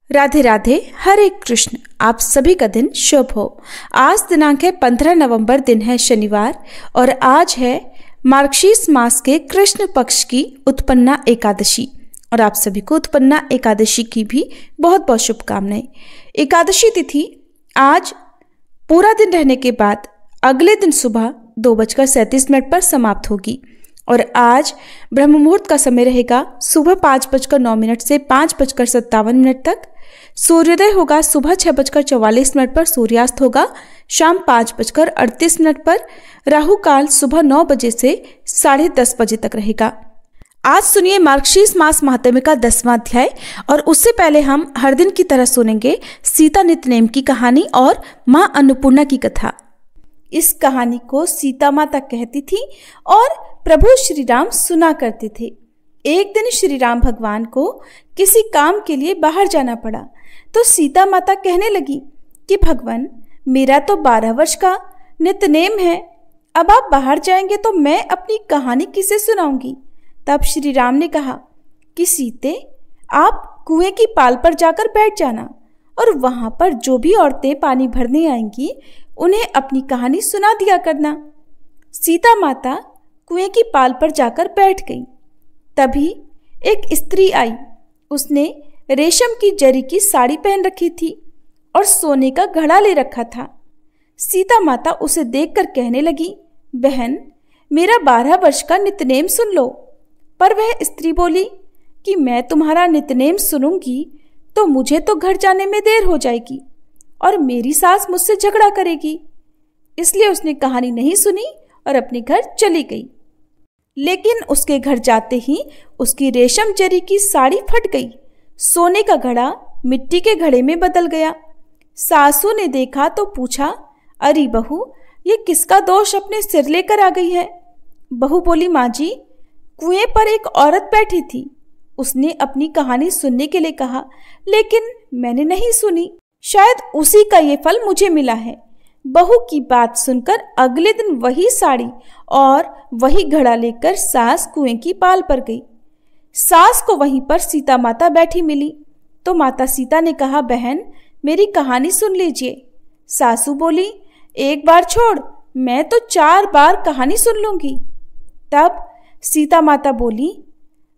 राधे राधे, हरे कृष्ण। आप सभी का दिन शुभ हो। आज दिनांक है 15 नवंबर, दिन है शनिवार और आज है मार्गशीर्ष मास के कृष्ण पक्ष की उत्पन्ना एकादशी। और आप सभी को उत्पन्ना एकादशी की भी बहुत बहुत शुभकामनाएं। एकादशी तिथि आज पूरा दिन रहने के बाद अगले दिन सुबह 2:37 पर समाप्त होगी और आज ब्रह्म मुहूर्त का समय रहेगा सुबह 5:09 से 5:57 तक। सूर्योदय होगा सुबह 6:44 पर, सूर्यास्त होगा शाम 5:38 पर। राहु काल सुबह 9 बजे से 10:30 बजे तक रहेगा। आज सुनिए मार्गशीर्ष मास महात्म्य का 10वां अध्याय और उससे पहले हम हर दिन की तरह सुनेंगे सीता नित्यनेम की कहानी और मां अन्नपूर्णा की कथा। इस कहानी को सीता माता कहती थी और प्रभु श्री राम सुना करते थे। एक दिन श्री राम भगवान को किसी काम के लिए बाहर जाना पड़ा तो सीता माता कहने लगी कि भगवान, मेरा तो 12 वर्ष का नित्यनेम है, अब आप बाहर जाएंगे तो मैं अपनी कहानी किसे सुनाऊंगी। तब श्री राम ने कहा कि सीते, आप कुएं की पाल पर जाकर बैठ जाना और वहां पर जो भी औरतें पानी भरने आएंगी उन्हें अपनी कहानी सुना दिया करना। सीता माता कुएं की पाल पर जाकर बैठ गई। तभी एक स्त्री आई। उसने रेशम की जरी की साड़ी पहन रखी थी और सोने का घड़ा ले रखा था। सीता माता उसे देखकर कहने लगी, बहन, मेरा 12 वर्ष का नित्यनेम सुन लो। पर वह स्त्री बोली कि मैं तुम्हारा नित्यनेम सुनूंगी तो मुझे तो घर जाने में देर हो जाएगी और मेरी सास मुझसे झगड़ा करेगी। इसलिए उसने कहानी नहीं सुनी और अपने घर चली गई। लेकिन उसके घर जाते ही उसकी रेशम जरी की साड़ी फट गई। सोने का घड़ा मिट्टी के घड़े में बदल गया। सासू ने देखा तो पूछा, अरे बहू, ये किसका दोष अपने सिर लेकर आ गई है। बहू बोली, माँ जी, कुएं पर एक औरत बैठी थी। उसने अपनी कहानी सुनने के लिए कहा, लेकिन मैंने नहीं सुनी। शायद उसी का ये फल मुझे मिला है। बहू की बात सुनकर अगले दिन वही साड़ी और वही घड़ा लेकर सास कुएं की पाल पर गई। सास को वहीं पर सीता माता बैठी मिली तो माता सीता ने कहा, बहन, मेरी कहानी सुन लीजिए। सासू बोली, एक बार छोड़, मैं तो 4 बार कहानी सुन लूंगी। तब सीता माता बोली,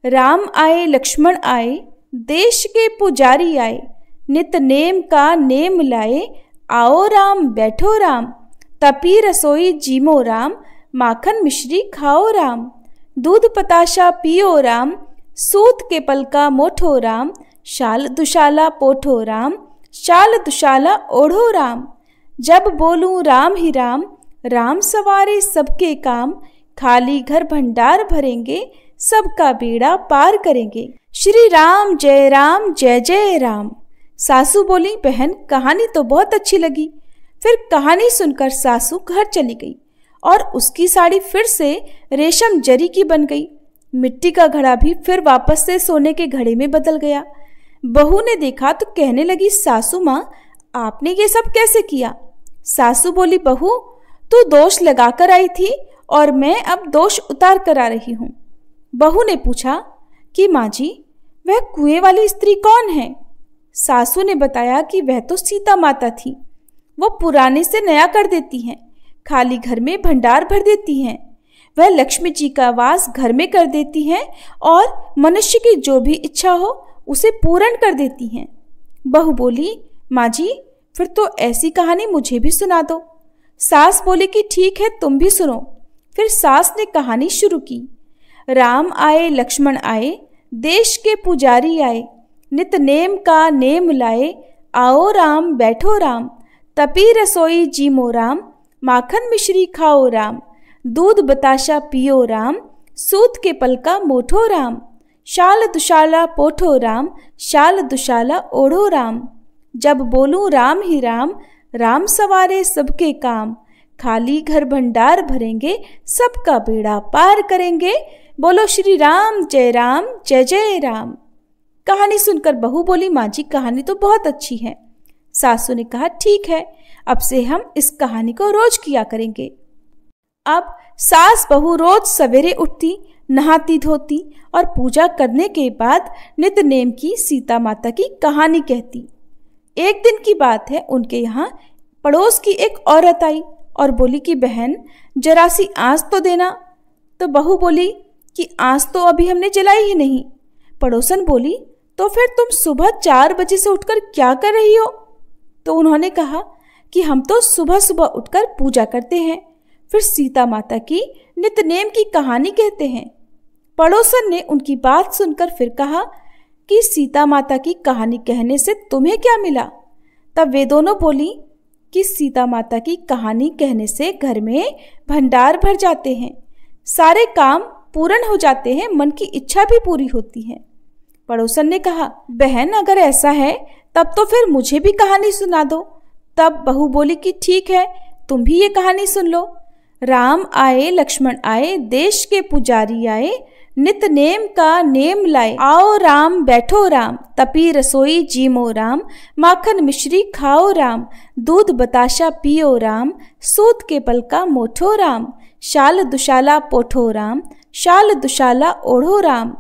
राम आए लक्ष्मण आए, देश के पुजारी आए, नित नेम का नेम लाए, आओ राम बैठो राम, तपी रसोई जीमो राम, माखन मिश्री खाओ राम, दूध पताशा पियो राम, सूत के पल का मोठो राम, शाल दुशाला पोठो राम, शाल दुशाला ओढ़ो राम, जब बोलूं राम ही राम, राम सवारे सबके काम, खाली घर भंडार भरेंगे, सबका बेड़ा पार करेंगे। श्री राम जय जय राम। सासू बोली, बहन, कहानी तो बहुत अच्छी लगी। फिर कहानी सुनकर सासू घर चली गई और उसकी साड़ी फिर से रेशम जरी की बन गई। मिट्टी का घड़ा भी फिर वापस से सोने के घड़े में बदल गया। बहू ने देखा तो कहने लगी, सासू माँ, आपने ये सब कैसे किया। सासू बोली, बहू, तू दोष लगाकर आई थी और मैं अब दोष उतार कर आ रही हूँ। बहू ने पूछा कि माँ जी, वह कुएं वाली स्त्री कौन है। सासू ने बताया कि वह तो सीता माता थी। वो पुराने से नया कर देती हैं, खाली घर में भंडार भर देती हैं। वह लक्ष्मी जी का वास घर में कर देती हैं और मनुष्य की जो भी इच्छा हो उसे पूर्ण कर देती हैं। बहू बोली, माँ जी, फिर तो ऐसी कहानी मुझे भी सुना दो। सास बोली कि ठीक है, तुम भी सुनो। फिर सास ने कहानी शुरू की। राम आए लक्ष्मण आए, देश के पुजारी आए, नित नेम का नेम लाए, आओ राम बैठो राम, तपी रसोई जीमो राम, माखन मिश्री खाओ राम, दूध बताशा पियो राम, सूत के पल का मोठो राम, शाल दुशाला पोठो राम, शाल दुशाला ओढ़ो राम, जब बोलूं राम ही राम, राम सवारे सबके काम, खाली घर भंडार भरेंगे, सबका बेड़ा पार करेंगे, बोलो श्री राम जय जय राम। कहानी सुनकर बहू बोली, माँ जी, कहानी तो बहुत अच्छी है। सासू ने कहा, ठीक है, अब से हम इस कहानी को रोज किया करेंगे। अब सास बहू रोज सवेरे उठती, नहाती धोती और पूजा करने के बाद नित्य नेम की सीता माता की कहानी कहती। एक दिन की बात है, उनके यहाँ पड़ोस की एक औरत आई और बोली कि बहन जरा सी आँच तो देना। तो बहू बोली कि आँच तो अभी हमने जलाई ही नहीं। पड़ोसन बोली तो फिर तुम सुबह 4 बजे से उठकर क्या कर रही हो? तो उन्होंने कहा कि हम तो सुबह सुबह उठकर पूजा करते हैं, फिर सीता माता की नित्य नेम की कहानी कहते हैं। पड़ोसन ने उनकी बात सुनकर फिर कहा कि सीता माता की कहानी कहने से तुम्हें क्या मिला? तब वे दोनों बोली कि सीता माता की कहानी कहने से घर में भंडार भर जाते हैं, सारे काम पूर्ण हो जाते हैं, मन की इच्छा भी पूरी होती है। पड़ोसन ने कहा बहन अगर ऐसा है तब तो फिर मुझे भी कहानी सुना दो। तब बहू बोली कि ठीक है, तुम भी ये कहानी सुन लो। राम आए लक्ष्मण आए, देश के पुजारी आए, नित नेम का नेम लाए। आओ राम बैठो राम, तपी रसोई जीमो राम, माखन मिश्री खाओ राम, दूध बताशा पियो राम, सूत के पल का मोठो राम, शाल दुशाला पोठो राम, शाल दुशाला ओढ़ो राम।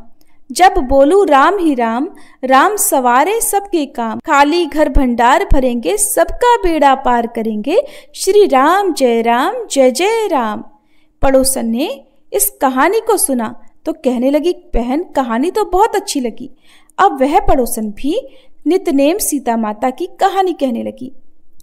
जब बोलू राम ही राम, राम सवारे सबके काम, खाली घर भंडार भरेंगे, सबका बेड़ा पार करेंगे, श्री राम जय जय राम। पड़ोसन ने इस कहानी को सुना तो कहने लगी बहन कहानी तो बहुत अच्छी लगी। अब वह पड़ोसन भी नित्यनेम सीता माता की कहानी कहने लगी।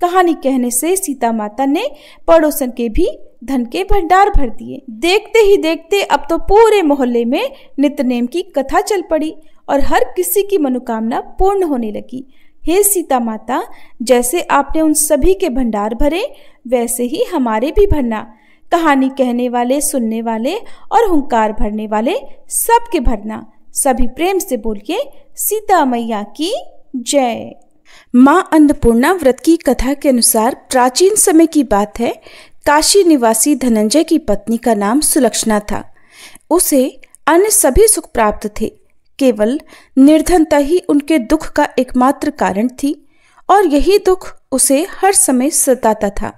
कहानी कहने से सीता माता ने पड़ोसन के भी धन के भंडार भर दिए। देखते ही देखते अब तो पूरे मोहल्ले में नित्यनेम की कथा चल पड़ी और हर किसी की मनोकामना पूर्ण होने लगी। हे सीता माता, जैसे आपने उन सभी के भंडार भरे वैसे ही हमारे भी भरना। कहानी कहने वाले, सुनने वाले और हुंकार भरने वाले सबके भरना। सभी प्रेम से बोलिए सीता मैया की जय। माँ अन्नपूर्णा व्रत की कथा के अनुसार प्राचीन समय की बात है। काशी निवासी धनंजय की पत्नी का नाम सुलक्षणा था। उसे अन्य सभी सुख प्राप्त थे, केवल निर्धनता ही उनके दुख का एकमात्र कारण थी और यही दुख उसे हर समय सताता था।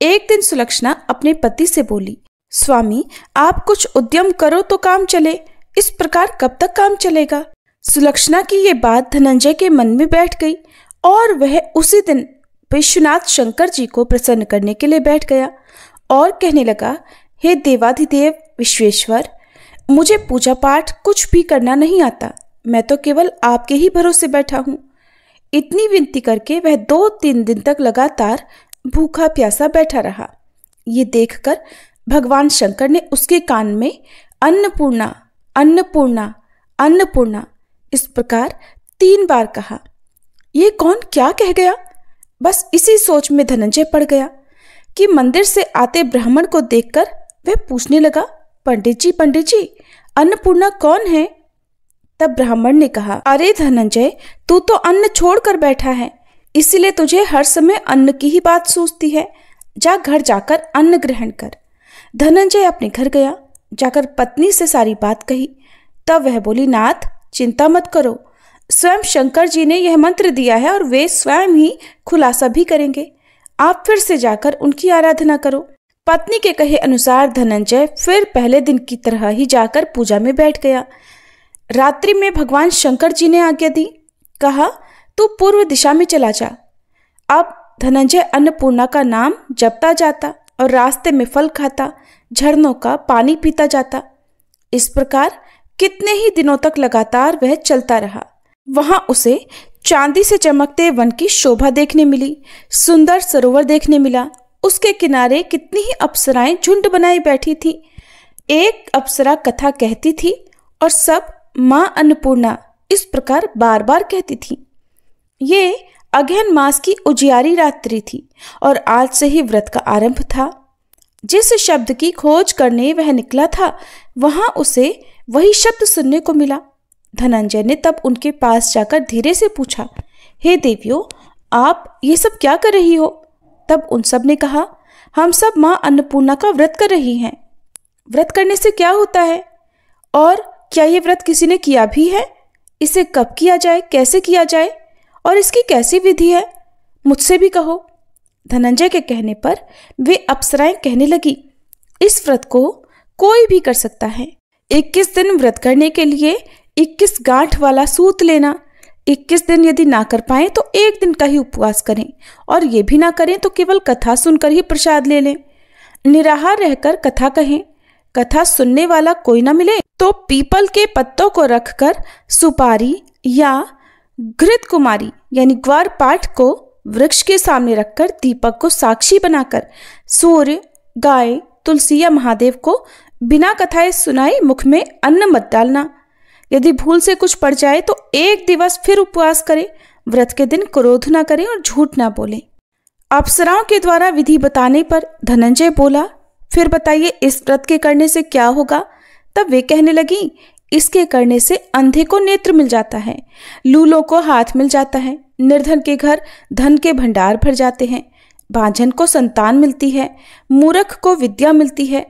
एक दिन सुलक्षणा अपने पति से बोली, स्वामी आप कुछ उद्यम करो तो काम चले, इस प्रकार कब तक काम चलेगा? सुलक्षणा की ये बात धनंजय के मन में बैठ गई और वह उसी दिन विश्वनाथ शंकर जी को प्रसन्न करने के लिए बैठ गया और कहने लगा, हे देवाधिदेव विश्वेश्वर, मुझे पूजा पाठ कुछ भी करना नहीं आता, मैं तो केवल आपके ही भरोसे बैठा हूँ। इतनी विनती करके वह 2-3 दिन तक लगातार भूखा प्यासा बैठा रहा। ये देखकर भगवान शंकर ने उसके कान में अन्नपूर्णा अन्नपूर्णा अन्नपूर्णा इस प्रकार 3 बार कहा। ये कौन क्या कह गया? बस इसी सोच में धनंजय पड़ गया कि मंदिर से आते ब्राह्मण को देखकर वह पूछने लगा, पंडित जी अन्नपूर्णा कौन है? तब ब्राह्मण ने कहा, अरे धनंजय, तू तो अन्न छोड़कर बैठा है, इसलिए तुझे हर समय अन्न की ही बात सूझती है। जा घर जाकर अन्न ग्रहण कर। धनंजय अपने घर गया, जाकर पत्नी से सारी बात कही। तब वह बोली, नाथ चिंता मत करो, स्वयं शंकर जी ने यह मंत्र दिया है और वे स्वयं ही खुलासा भी करेंगे। आप फिर से जाकर उनकी आराधना करो। पत्नी के कहे अनुसार धनंजय फिर पहले दिन की तरह ही जाकर पूजा में बैठ गया। रात्रि में भगवान शंकर जी ने आज्ञा दी, कहा तू पूर्व दिशा में चला जा। अब धनंजय अन्नपूर्णा का नाम जपता जाता और रास्ते में फल खाता, झरनों का पानी पीता जाता। इस प्रकार कितने ही दिनों तक लगातार वह चलता रहा। वहां उसे चांदी से चमकते वन की शोभा देखने मिली, सुंदर सरोवर देखने मिला। उसके किनारे कितनी ही अप्सराएं झुंड बनाई बैठी थी। एक अप्सरा कथा कहती थी और सब मां अन्नपूर्णा इस प्रकार बार बार कहती थी। ये अगहन मास की उजियारी रात्रि थी और आज से ही व्रत का आरंभ था। जिस शब्द की खोज करने वह निकला था वहां उसे वही शब्द सुनने को मिला। धनंजय ने तब उनके पास जाकर धीरे से पूछा, हे देवियों, आप ये सब क्या कर रही हो? तब उन सब ने कहा, हम सब मां अन्नपूर्णा का व्रत कर रही हैं। व्रत करने से क्या होता है और क्या ये व्रत किसी ने किया भी है? इसे कब किया जाए, कैसे किया जाए और इसकी कैसी विधि है? मुझसे भी कहो। धनंजय के कहने पर वे अप्सराएं कहने लगी, इस व्रत को कोई भी कर सकता है, 21 दिन व्रत करने के लिए 21 गांठ वाला सूत लेना। 21 दिन यदि ना कर पाए तो एक दिन का ही उपवास करें, और ये भी ना करें तो केवल कथा सुनकर ही प्रसाद ले लें। निराहार रहकर कथा कहें। कथा सुनने वाला कोई ना मिले तो पीपल के पत्तों को रखकर सुपारी या घृत कुमारी यानी ग्वार पाठ को वृक्ष के सामने रखकर दीपक को साक्षी बनाकर सूर्य, गाय, तुलसी या महादेव को बिना कथाएं सुनाए मुख में अन्न मत डालना। यदि भूल से कुछ पड़ जाए तो एक दिवस फिर उपवास करें। व्रत के दिन क्रोध ना करें और झूठ ना बोलें। अप्सराओं के द्वारा विधि बताने पर धनंजय बोला, फिर बताइए इस व्रत के करने से क्या होगा? तब वे कहने लगी, इसके करने से अंधे को नेत्र मिल जाता है, लूलों को हाथ मिल जाता है, निर्धन के घर धन के भंडार भर जाते हैं, बांझन को संतान मिलती है, मूर्ख को विद्या मिलती है,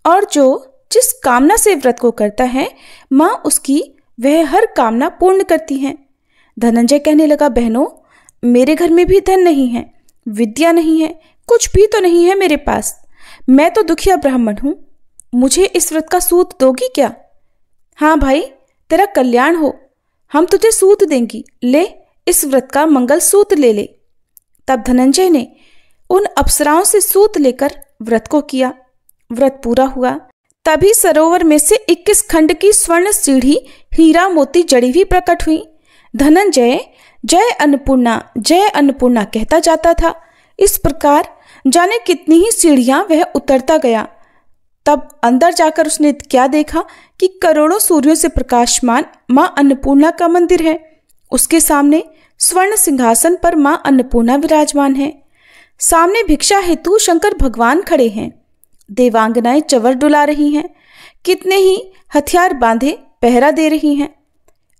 और जो जिस कामना से व्रत को करता है माँ उसकी वह हर कामना पूर्ण करती है। धनंजय कहने लगा, बहनों, मेरे घर में भी धन नहीं है, विद्या नहीं है, कुछ भी तो नहीं है मेरे पास। मैं तो दुखिया ब्राह्मण हूं, मुझे इस व्रत का सूत दोगी क्या? हाँ भाई, तेरा कल्याण हो, हम तुझे सूत देंगी, ले इस व्रत का मंगल सूत ले ले। तब धनंजय ने उन अप्सराओं से सूत लेकर व्रत को किया। व्रत पूरा हुआ। तभी सरोवर में से 21 खंड की स्वर्ण सीढ़ी हीरा मोती जड़ी हुई प्रकट हुई। धनंजय जय अन्नपूर्णा कहता जाता था। इस प्रकार जाने कितनी ही सीढ़ियां वह उतरता गया। तब अंदर जाकर उसने क्या देखा कि करोड़ों सूर्यों से प्रकाशमान मां अन्नपूर्णा का मंदिर है। उसके सामने स्वर्ण सिंहासन पर मां अन्नपूर्णा विराजमान है। सामने भिक्षा हेतु शंकर भगवान खड़े हैं। देवांगनाएं चवर डुला रही हैं। कितने ही हथियार बांधे पहरा दे रही हैं।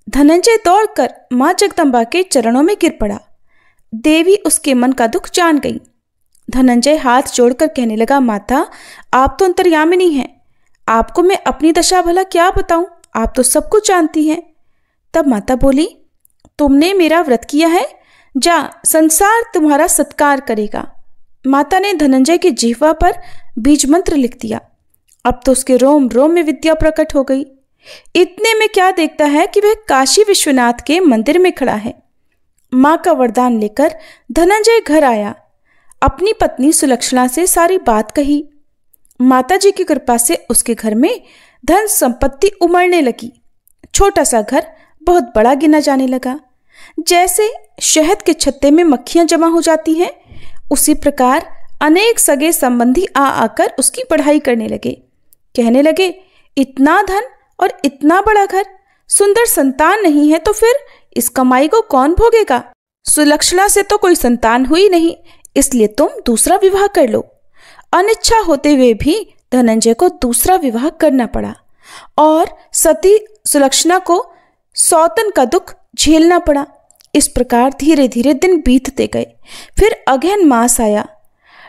धनंजय दौड़कर मां जगदम्बा के चरणों में गिर पड़ा। देवी उसके मन का दुख जान गई। धनंजय हाथ जोड़कर कहने लगा, माता, आप तो अंतर्यामिनी हैं, आपको मैं अपनी दशा भला क्या बताऊं, आप तो सब कुछ जानती हैं। तब माता बोली, तुमने मेरा व्रत किया है, जा संसार तुम्हारा सत्कार करेगा। माता ने धनंजय की जिह्वा पर बीज मंत्र लिख दिया। अब तो उसके रोम रोम में विद्या प्रकट हो गई। इतने में क्या देखता है कि वह काशी विश्वनाथ के मंदिर में खड़ा है। मां का वरदान लेकर धनंजय घर आया। अपनी पत्नी सुलक्षणा से सारी बात कही। माताजी की कृपा से उसके घर में धन संपत्ति उमड़ने लगी। छोटा सा घर बहुत बड़ा गिना जाने लगा। जैसे शहद के छत्ते में मक्खियां जमा हो जाती हैं, उसी प्रकार अनेक सगे संबंधी आ आकर उसकी पढ़ाई करने लगे। कहने लगे, इतना धन और इतना बड़ा घर, सुंदर संतान नहीं है तो फिर इस कमाई को कौन भोगेगा? सुलक्षणा से तो कोई संतान हुई नहीं, इसलिए तुम दूसरा विवाह कर लो। अनिच्छा होते हुए भी धनंजय को दूसरा विवाह करना पड़ा और सती सुलक्षणा को सौतन का दुख झेलना पड़ा। इस प्रकार धीरे धीरे दिन बीतते गए। फिर अगहन मास आया।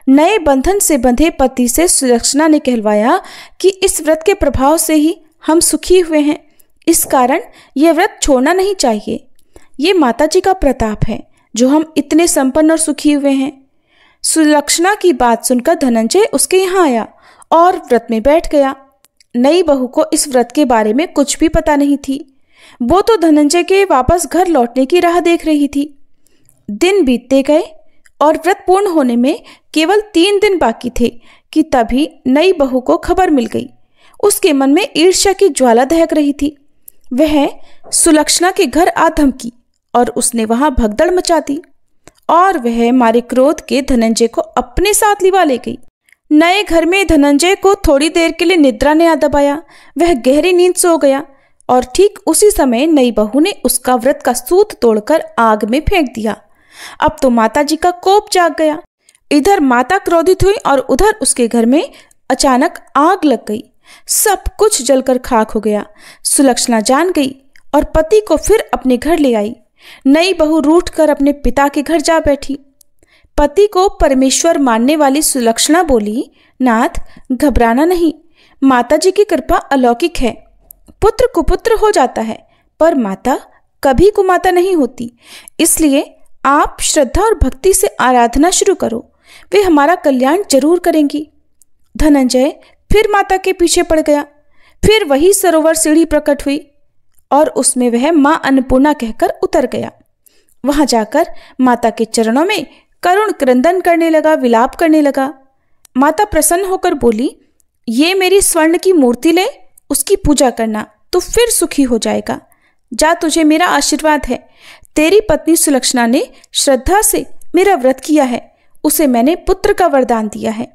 नए बंधन से बंधे पति से सुलक्षणा ने कहलवाया कि इस व्रत के प्रभाव से ही हम सुखी हुए हैं, इस कारण यह व्रत छोड़ना नहीं चाहिए। ये माताजी का प्रताप है जो हम इतने संपन्न और सुखी हुए हैं। सुलक्षणा की बात सुनकर धनंजय उसके यहाँ आया और व्रत में बैठ गया। नई बहू को इस व्रत के बारे में कुछ भी पता नहीं थी। वो तो धनंजय के वापस घर लौटने की राह देख रही थी। दिन बीतते गए और व्रत पूर्ण होने में केवल 3 दिन बाकी थे कि तभी नई बहू को खबर मिल गई। उसके मन में ईर्ष्या की ज्वाला दहक रही थी। वह सुलक्षणा के घर आ धमकी और उसने वहां भगदड़ मचा दी और वह मारे क्रोध के धनंजय को अपने साथ लिवा ले गई। नए घर में धनंजय को थोड़ी देर के लिए निद्रा ने आ दबाया। वह गहरी नींद सो गया और ठीक उसी समय नई बहू ने उसका व्रत का सूत तोड़कर आग में फेंक दिया। अब तो माताजी का कोप जाग गया। इधर माता क्रोधित हुई और उधर उसके घर में अचानक आग लग गई। सब कुछ जलकर खाक हो गया। सुलक्षणा जान गई और पति को फिर अपने घर ले आई। नई बहू रूठकर अपने पिता के घर जा बैठी। पति को परमेश्वर मानने वाली सुलक्षणा बोली, नाथ, घबराना नहीं, माताजी की कृपा अलौकिक है। पुत्र कुपुत्र हो जाता है पर माता कभी कुमाता नहीं होती। इसलिए आप श्रद्धा और भक्ति से आराधना शुरू करो, वे हमारा कल्याण जरूर करेंगी। धनंजय फिर माता के पीछे पड़ गया। फिर वही सरोवर सीढ़ी प्रकट हुई और उसमें वह मां अन्नपूर्णा कहकर उतर गया। वहां जाकर माता के चरणों में करुण क्रंदन करने लगा, विलाप करने लगा। माता प्रसन्न होकर बोली, ये मेरी स्वर्ण की मूर्ति ले, उसकी पूजा करना, तो फिर सुखी हो जाएगा। जा, तुझे मेरा आशीर्वाद है। तेरी पत्नी सुलक्षणा ने श्रद्धा से मेरा व्रत किया है, उसे मैंने पुत्र का वरदान दिया है।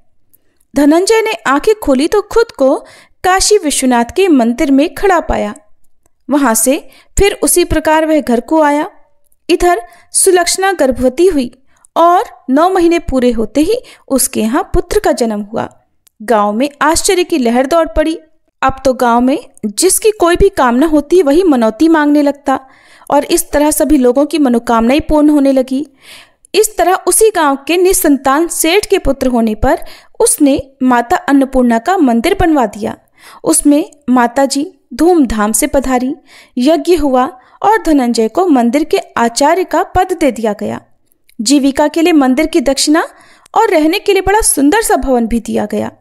धनंजय ने आंखें खोली तो खुद को काशी विश्वनाथ के मंदिर में खड़ा पाया। वहां से फिर उसी प्रकार वह घर को आया। इधर सुलक्षणा गर्भवती हुई और 9 महीने पूरे होते ही उसके यहाँ पुत्र का जन्म हुआ। गांव में आश्चर्य की लहर दौड़ पड़ी। अब तो गांव में जिसकी कोई भी कामना होती वही मनौती मांगने लगता और इस तरह सभी लोगों की मनोकामनाएं पूर्ण होने लगी। इस तरह उसी गांव के निसंतान सेठ के पुत्र होने पर उसने माता अन्नपूर्णा का मंदिर बनवा दिया। उसमें माता जी धूमधाम से पधारी, यज्ञ हुआ और धनंजय को मंदिर के आचार्य का पद दे दिया गया। जीविका के लिए मंदिर की दक्षिणा और रहने के लिए बड़ा सुंदर सा भवन भी दिया गया।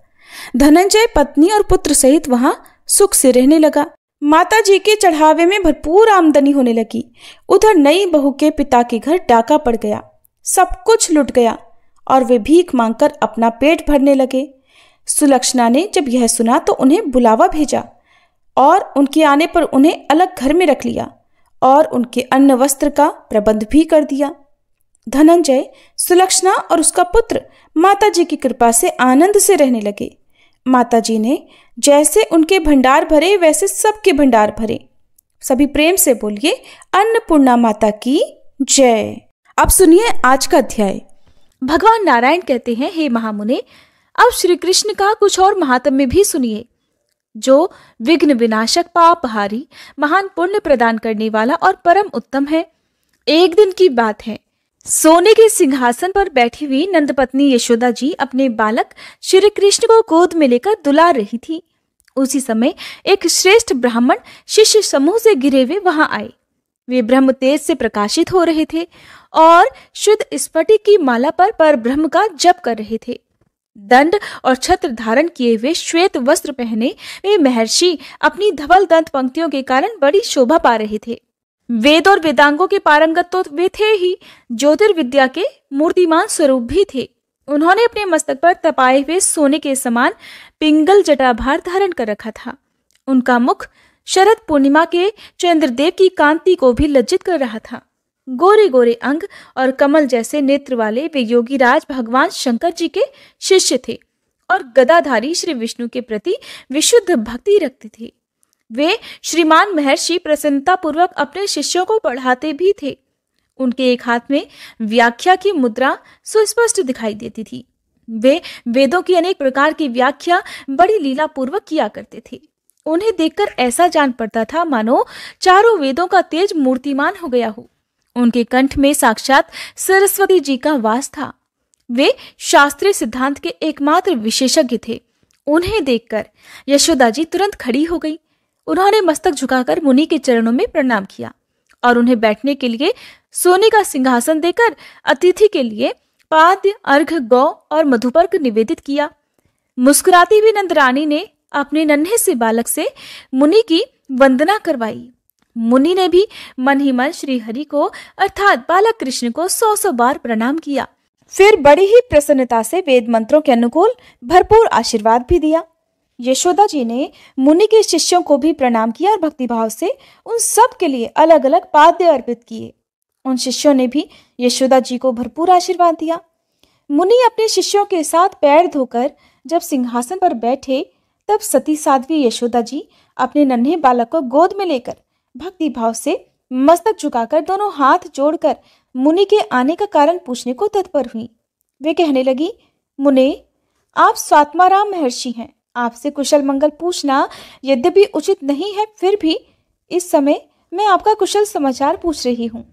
धनंजय पत्नी और पुत्र सहित वहां सुख से रहने लगा। माता जी के चढ़ावे में भरपूर आमदनी होने लगी। उधर नई बहू के पिता के घर डाका पड़ गया, सब कुछ लुट गया और वे भीख मांगकर अपना पेट भरने लगे। सुलक्षणा ने जब यह सुना तो उन्हें बुलावा भेजा और उनके आने पर उन्हें अलग घर में रख लिया और उनके अन्न वस्त्र का प्रबंध भी कर दिया। धनंजय, सुलक्षणा और उसका पुत्र माता जी की कृपा से आनंद से रहने लगे। माता जी ने जैसे उनके भंडार भरे वैसे सबके भंडार भरे। सभी प्रेम से बोलिए, अन्नपूर्णा माता की जय। अब सुनिए आज का अध्याय। भगवान नारायण कहते हैं, हे महामुने, अब श्री कृष्ण का कुछ और महात्म्य भी सुनिए, जो विघ्न विनाशक, पापहारी, महान पुण्य प्रदान करने वाला और परम उत्तम है। एक दिन की बात है, सोने के सिंहासन पर बैठी हुई नंदपत्नी यशोदा जी अपने बालक श्री कृष्ण को गोद में लेकर दुलार रही थी। उसी समय एक श्रेष्ठ ब्राह्मण शिष्य समूह से घिरे हुए वहां आए। वे ब्रह्म तेज से प्रकाशित हो रहे थे और शुद्ध स्फटिक की माला पर परब्रह्म का जप कर रहे थे। दंड और छत्र धारण किए हुए श्वेत वस्त्र पहने वे महर्षि अपनी धवल दंत पंक्तियों के कारण बड़ी शोभा पा रहे थे। वेद और वेदांगों के पारंगत तो वे थे ही, ज्योतिर्विद्या के मूर्तिमान स्वरूप भी थे। उन्होंने अपने मस्तक पर तपाए हुए सोने के समान पिंगल जटाभार धारण कर रखा था। उनका मुख शरद पूर्णिमा के चंद्रदेव की कांति को भी लज्जित कर रहा था। गोरे गोरे अंग और कमल जैसे नेत्र वाले वे योगीराज भगवान शंकर जी के शिष्य थे और गदाधारी श्री विष्णु के प्रति विशुद्ध भक्ति रखते थे। वे श्रीमान महर्षि प्रसन्नता पूर्वक अपने शिष्यों को पढ़ाते भी थे। उनके एक हाथ में व्याख्या की मुद्रा सुस्पष्ट दिखाई देती थी। वे वेदों की अनेक प्रकार की व्याख्या बड़ी लीला पूर्वक किया करते थे। उन्हें देखकर ऐसा जान पड़ता था मानो चारों वेदों का तेज मूर्तिमान हो गया हो। उनके कंठ में साक्षात सरस्वती जी का वास था। वे शास्त्रीय सिद्धांत के एकमात्र विशेषज्ञ थे। उन्हें देखकर यशोदा जी तुरंत खड़ी हो गई। उन्होंने मस्तक झुकाकर मुनि के चरणों में प्रणाम किया और उन्हें बैठने के लिए सोने का सिंहासन देकर अतिथि के लिए पाद्य, अर्घ्य, गौ और मधुपर्क निवेदित किया। मुस्कुराती हुई नंदरानी ने अपने नन्हे से बालक से मुनि की वंदना करवाई। मुनि ने भी मन ही मन श्री हरि को अर्थात बालक कृष्ण को 100 बार प्रणाम किया। फिर बड़ी ही प्रसन्नता से वेद मंत्रों के अनुकूल भरपूर आशीर्वाद भी दिया। यशोदा जी ने मुनि के शिष्यों को भी प्रणाम किया और भक्तिभाव से उन सब के लिए अलग अलग पाद्य अर्पित किए। उन शिष्यों ने भी यशोदा जी को भरपूर आशीर्वाद दिया। मुनि अपने शिष्यों के साथ पैर धोकर जब सिंहासन पर बैठे तब सती साध्वी यशोदा जी अपने नन्हे बालक को गोद में लेकर भक्ति भाव से मस्तक झुकाकर दोनों हाथ जोड़कर मुनि के आने का कारण पूछने को तत्पर हुई। वे कहने लगी, मुने, आप स्वात्माराम महर्षि हैं। आपसे कुशल मंगल पूछना यद्यपि उचित नहीं है, फिर भी इस समय मैं आपका कुशल समाचार पूछ रही हूँ।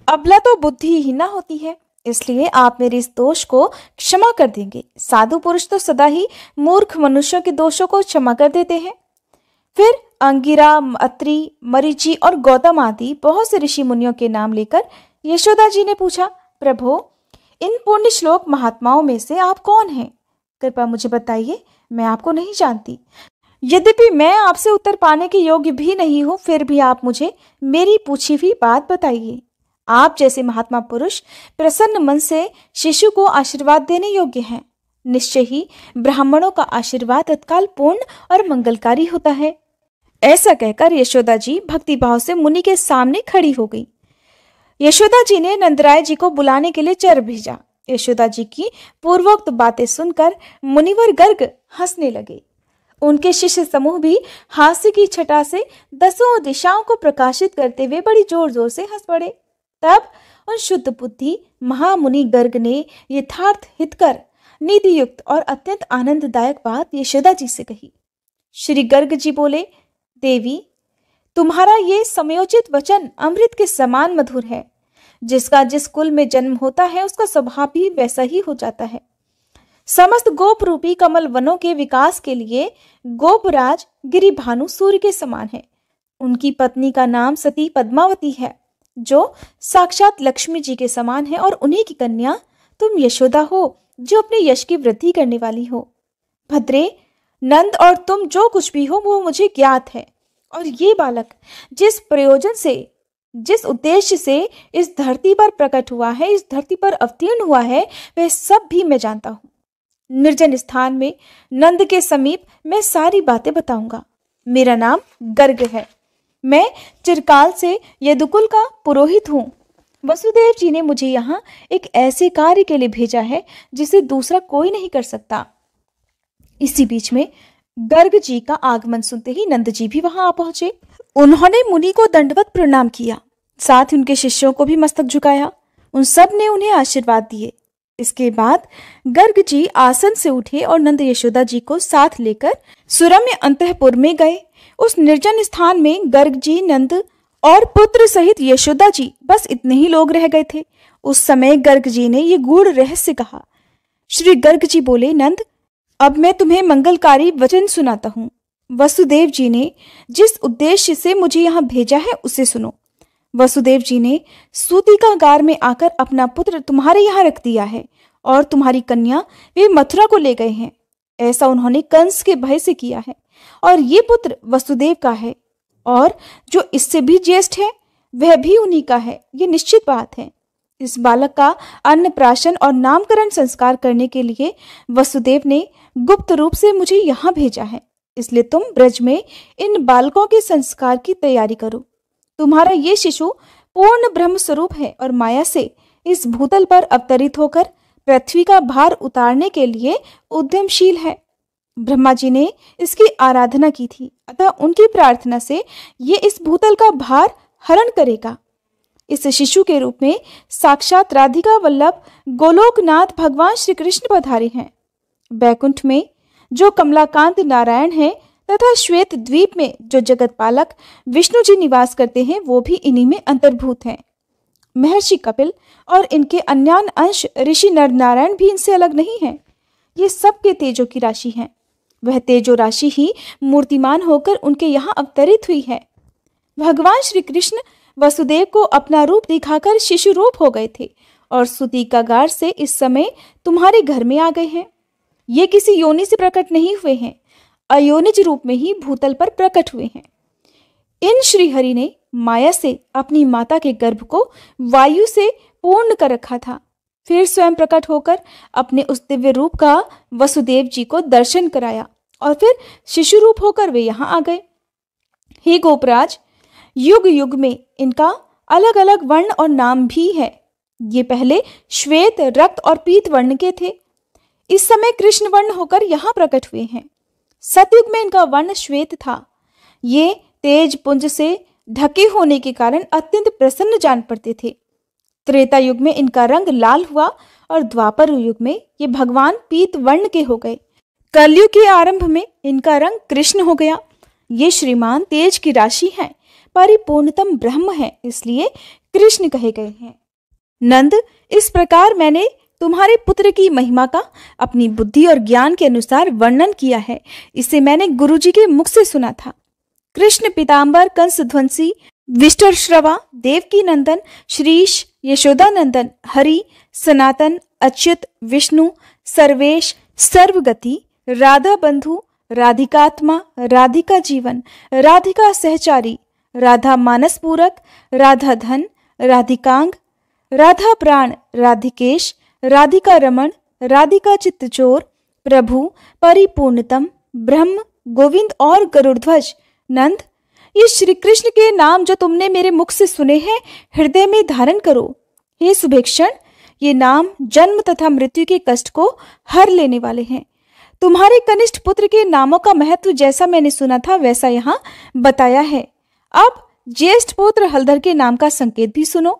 अबला तो बुद्धि ही ना होती है, इसलिए आप मेरे इस दोष को क्षमा कर देंगे। साधु पुरुष तो सदा ही मूर्ख मनुष्यों के दोषों को क्षमा कर देते हैं। फिर अंगिरा, अत्रि, मरीचि और गौतम आदि बहुत से ऋषि मुनियों के नाम लेकर यशोदा जी ने पूछा, प्रभो, इन पुण्य श्लोक महात्माओं में से आप कौन हैं? कृपया मुझे बताइए, मैं आपको नहीं जानती। यद्यपि मैं आपसे उत्तर पाने के योग्य भी नहीं हूं, फिर भी आप मुझे मेरी पूछी हुई बात बताइए। आप जैसे महात्मा पुरुष प्रसन्न मन से शिशु को आशीर्वाद देने योग्य हैं। निश्चय ही ब्राह्मणों का आशीर्वाद तत्काल पूर्ण और मंगलकारी होता है। ऐसा कहकर यशोदा जी भक्तिभाव से मुनि के सामने खड़ी हो गई। यशोदा जी ने नंदराय जी को बुलाने के लिए चर भेजा। यशोदा जी की पूर्वोक्त बातें सुनकर मुनिवर गर्ग हंसने लगे। उनके शिष्य समूह भी हास्य की छटा से दसों दिशाओं को प्रकाशित करते हुए बड़ी जोर जोर से हंस पड़े। तब उन शुद्ध बुद्धि महामुनि गर्ग ने यथार्थ हितकर नीति युक्त और अत्यंत आनंददायक बात यशोदा जी से कही। श्री गर्ग जी बोले, देवी, तुम्हारा ये समयोचित वचन अमृत के समान मधुर है। जिसका जिस कुल में जन्म होता है उसका स्वभाव भी वैसा ही हो जाता है। समस्त गोप रूपी कमल वनों के विकास के लिए गोपराज गिरिभानु सूर्य के समान है। उनकी पत्नी का नाम सती पद्मावती है, जो साक्षात लक्ष्मी जी के समान है, और उन्हीं की कन्या तुम यशोदा हो, जो अपने यश की वृद्धि करने वाली हो। भद्रे, नंद और तुम जो कुछ भी हो वो मुझे ज्ञात है, और ये बालक जिस प्रयोजन से, जिस उद्देश्य से इस धरती पर प्रकट हुआ है, इस धरती पर अवतीर्ण हुआ है, वह सब भी मैं जानता हूँ। निर्जन स्थान में नंद के समीप मैं सारी बातें बताऊंगा। मेरा नाम गर्ग है। मैं चिरकाल से यदुकुल का पुरोहित हूँ। वसुदेव जी ने मुझे यहाँ एक ऐसे कार्य के लिए भेजा है जिसे दूसरा कोई नहीं कर सकता। इसी बीच में गर्ग जी का आगमन सुनते ही नंद जी भी वहां आ पहुंचे। उन्होंने मुनि को दंडवत प्रणाम किया, साथ ही उनके शिष्यों को भी मस्तक झुकाया। उन सब ने उन्हें आशीर्वाद दिए। इसके बाद गर्ग जी आसन से उठे और नंद यशोदा जी को साथ लेकर सुरम्य अंतःपुर में गए। उस निर्जन स्थान में गर्ग जी, नंद और पुत्र सहित यशोदा जी, बस इतने ही लोग रह गए थे। उस समय गर्ग जी ने ये गूढ़ रहस्य कहा। श्री गर्ग जी बोले, नंद, अब मैं तुम्हें मंगलकारी वचन सुनाता हूँ। वसुदेव जी ने जिस उद्देश्य से मुझे यहाँ भेजा है उसे सुनो। वसुदेव जी ने सूतिकागार में आकर अपना पुत्र तुम्हारे यहाँ रख दिया है, और तुम्हारी कन्या वे मथुरा को ले गए हैं। ऐसा उन्होंने कंस के भय से किया है, और ये पुत्र वसुदेव का है, और जो इससे भी ज्येष्ठ है वह भी उन्हीं का है। ये निश्चित बात है। इस बालक का अन्नप्राशन और नामकरण संस्कार करने के लिए वसुदेव ने गुप्त रूप से मुझे यहाँ भेजा है। इसलिए तुम ब्रज में इन बालकों के संस्कार की तैयारी करो। तुम्हारा ये शिशु पूर्ण ब्रह्म स्वरूप है और माया से इस भूतल पर अवतरित होकर पृथ्वी का भार उतारने के लिए उद्यमशील है। ब्रह्मा जी ने इसकी आराधना की थी, अतः उनकी प्रार्थना से ये इस भूतल का भार हरण करेगा। इस शिशु के रूप में साक्षात राधिका वल्लभ गोलोकनाथ भगवान श्री कृष्ण पधारे हैं। बैकुंठ में जो कमलाकांत नारायण है तथा श्वेत द्वीप में जो जगत पालक विष्णु जी निवास करते हैं, वो भी इन्हीं में अंतर्भूत हैं। महर्षि कपिल और इनके अन्यान अंश ऋषि नर नारायण भी इनसे अलग नहीं हैं। ये सबके तेजों की राशि हैं। वह तेजो राशि ही मूर्तिमान होकर उनके यहाँ अवतरित हुई है। भगवान श्री कृष्ण वसुदेव को अपना रूप दिखाकर शिशु रूप हो गए थे और सूतिकागार से इस समय तुम्हारे घर में आ गए हैं। ये किसी योनि से प्रकट नहीं हुए हैं, अयोनिज रूप में ही भूतल पर प्रकट हुए हैं। इन श्रीहरि ने माया से अपनी माता के गर्भ को वायु से पूर्ण कर रखा था, फिर स्वयं प्रकट होकर अपने उस दिव्य रूप का वसुदेव जी को दर्शन कराया और फिर शिशु रूप होकर वे यहाँ आ गए। हे गोपराज, युग युग में इनका अलग अलग वर्ण और नाम भी है। ये पहले श्वेत, रक्त और पीत वर्ण के थे, इस समय कृष्ण वर्ण होकर यहाँ प्रकट हुए हैं। सतयुग में इनका वर्ण श्वेत था। ये तेज पुंज से ढके होने के कारण अत्यंत प्रसन्न जान पड़ते थे। त्रेता युग में इनका रंग लाल हुआ और द्वापर युग में ये भगवान पीत वर्ण के हो गए। कलयुग के आरंभ में इनका रंग कृष्ण हो गया। ये श्रीमान तेज की राशि हैं, परिपूर्णतम ब्रह्म है, इसलिए कृष्ण कहे गए हैं। नंद, इस प्रकार मैंने तुम्हारे पुत्र की महिमा का अपनी बुद्धि और ज्ञान के अनुसार वर्णन किया है। इसे मैंने गुरुजी के मुख से सुना था। कृष्ण पीताम्बर, कंस ध्वंसी, विष्टरश्रवा, देवकी नंदन, श्रीश, यशोदा नंदन, हरि, सनातन, अच्युत, विष्णु, सर्वेश, सर्वगति, राधा बंधु, राधिकात्मा, राधिका जीवन, राधिका सहचारी, राधा मानस पूरक, राधा धन, राधिकांग, राधा प्राण, राधिकेश, राधिका रमण, राधिका चित्तचोर, प्रभु, परिपूर्णतम, ब्रह्म, गोविंद और गरुड़ध्वज। नंद, ये श्री कृष्ण के नाम जो तुमने मेरे मुख से सुने हैं, हृदय में धारण करो। हे सुभेक्षण, ये नाम जन्म तथा मृत्यु के कष्ट को हर लेने वाले हैं। तुम्हारे कनिष्ठ पुत्र के नामों का महत्व जैसा मैंने सुना था वैसा यहाँ बताया है। अब ज्येष्ठ पुत्र हलधर के नाम का संकेत भी सुनो।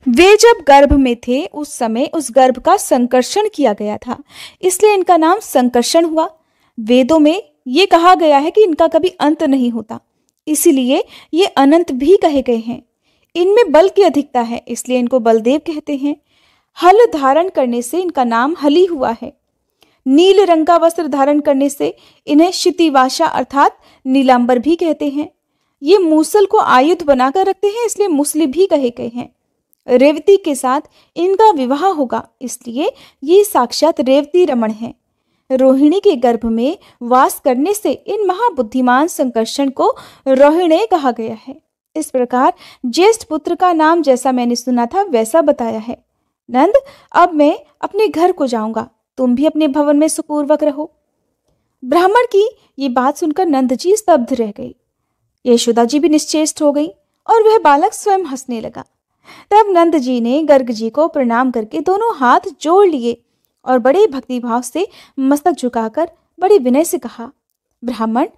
वे जब गर्भ में थे उस समय उस गर्भ का संकर्षण किया गया था, इसलिए इनका नाम संकर्षण हुआ। वेदों में ये कहा गया है कि इनका कभी अंत नहीं होता, इसीलिए ये अनंत भी कहे गए हैं। इनमें बल की अधिकता है, इसलिए इनको बलदेव कहते हैं। हल धारण करने से इनका नाम हली हुआ है। नील रंग का वस्त्र धारण करने से इन्हें क्षितिवाशा अर्थात नीलांबर भी कहते हैं। ये मूसल को आयुध बनाकर रखते हैं, इसलिए मुसली भी कहे गए हैं। रेवती के साथ इनका विवाह होगा, इसलिए ये साक्षात रेवती रमण है। रोहिणी के गर्भ में वास करने से इन महाबुद्धिमान संकर्षण को रोहिणे कहा गया है। इस प्रकार ज्येष्ठ पुत्र का नाम जैसा मैंने सुना था वैसा बताया है। नंद, अब मैं अपने घर को जाऊंगा, तुम भी अपने भवन में सुपूर्वक रहो। ब्राह्मण की ये बात सुनकर नंद जी स्तब्ध रह गई। यशोदा जी भी निश्चेष्ट हो गई और वह बालक स्वयं हंसने लगा। तब नंद जी ने गर्ग जी को प्रणाम करके दोनों हाथ जोड़ लिए और बड़े भक्तिभाव से मस्तक झुकाकर बड़े विनय से कहा, ब्राह्मण,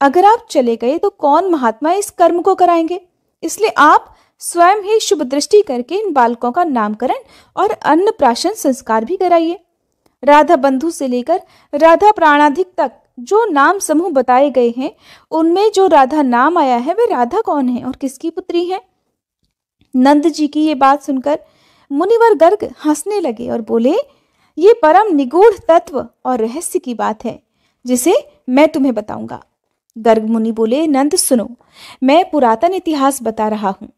अगर आप चले गए तो कौन महात्मा इस कर्म को कराएंगे, इसलिए आप स्वयं ही शुभ दृष्टि करके इन बालकों का नामकरण और अन्नप्राशन संस्कार भी कराइए। राधा बंधु से लेकर राधा प्राणाधिक तक जो नाम समूह बताए गए हैं, उनमें जो राधा नाम आया है वे राधा कौन है और किसकी पुत्री है? नंद जी की ये बात सुनकर मुनिवर गर्ग हंसने लगे और बोले, ये परम निगूढ़ तत्व और रहस्य की बात है जिसे मैं तुम्हें बताऊंगा। गर्ग मुनि बोले, नंद सुनो, मैं पुरातन इतिहास बता रहा हूँ।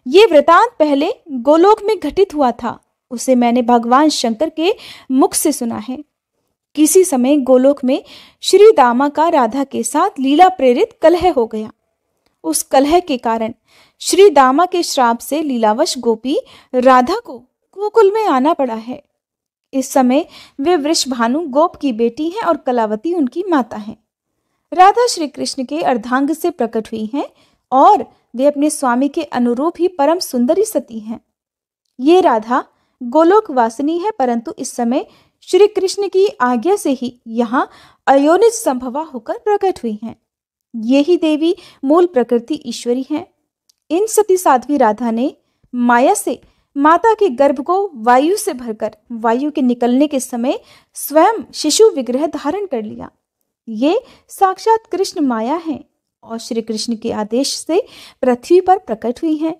ये वृतांत पहले गोलोक में घटित हुआ था, उसे मैंने भगवान शंकर के मुख से सुना है। किसी समय गोलोक में श्री दामा का राधा के साथ लीला प्रेरित कलह हो गया। उस कलह के कारण श्री दामा के श्राप से लीलावश गोपी राधा को गोकुल में आना पड़ा है। इस समय वे वृषभानु गोप की बेटी हैं और कलावती उनकी माता हैं। राधा श्री कृष्ण के अर्धांग से प्रकट हुई हैं और वे अपने स्वामी के अनुरूप ही परम सुंदरी सती हैं। ये राधा गोलोक वासिनी है, परंतु इस समय श्री कृष्ण की आज्ञा से ही यहाँ अयोनिज संभवा होकर प्रकट हुई हैं। यही देवी मूल प्रकृति ईश्वरी हैं। इन सती साध्वी राधा ने माया से माता के गर्भ को वायु से भरकर वायु के निकलने के समय स्वयं शिशु विग्रह धारण कर लिया। ये साक्षात कृष्ण माया है और श्री कृष्ण के आदेश से पृथ्वी पर प्रकट हुई हैं।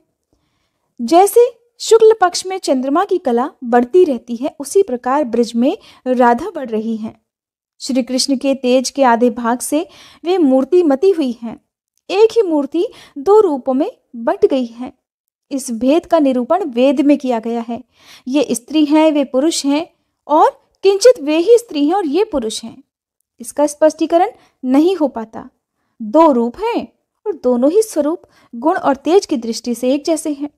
जैसे शुक्ल पक्ष में चंद्रमा की कला बढ़ती रहती है, उसी प्रकार ब्रज में राधा बढ़ रही हैं। श्री कृष्ण के तेज के आधे भाग से वे मूर्ति मती हुई हैं। एक ही मूर्ति दो रूपों में बट गई है। इस भेद का निरूपण वेद में किया गया है। ये स्त्री हैं, वे पुरुष हैं, और किंचित वे ही स्त्री हैं और ये पुरुष हैं। इसका स्पष्टीकरण नहीं हो पाता। दो रूप हैं और दोनों ही स्वरूप गुण और तेज की दृष्टि से एक जैसे हैं।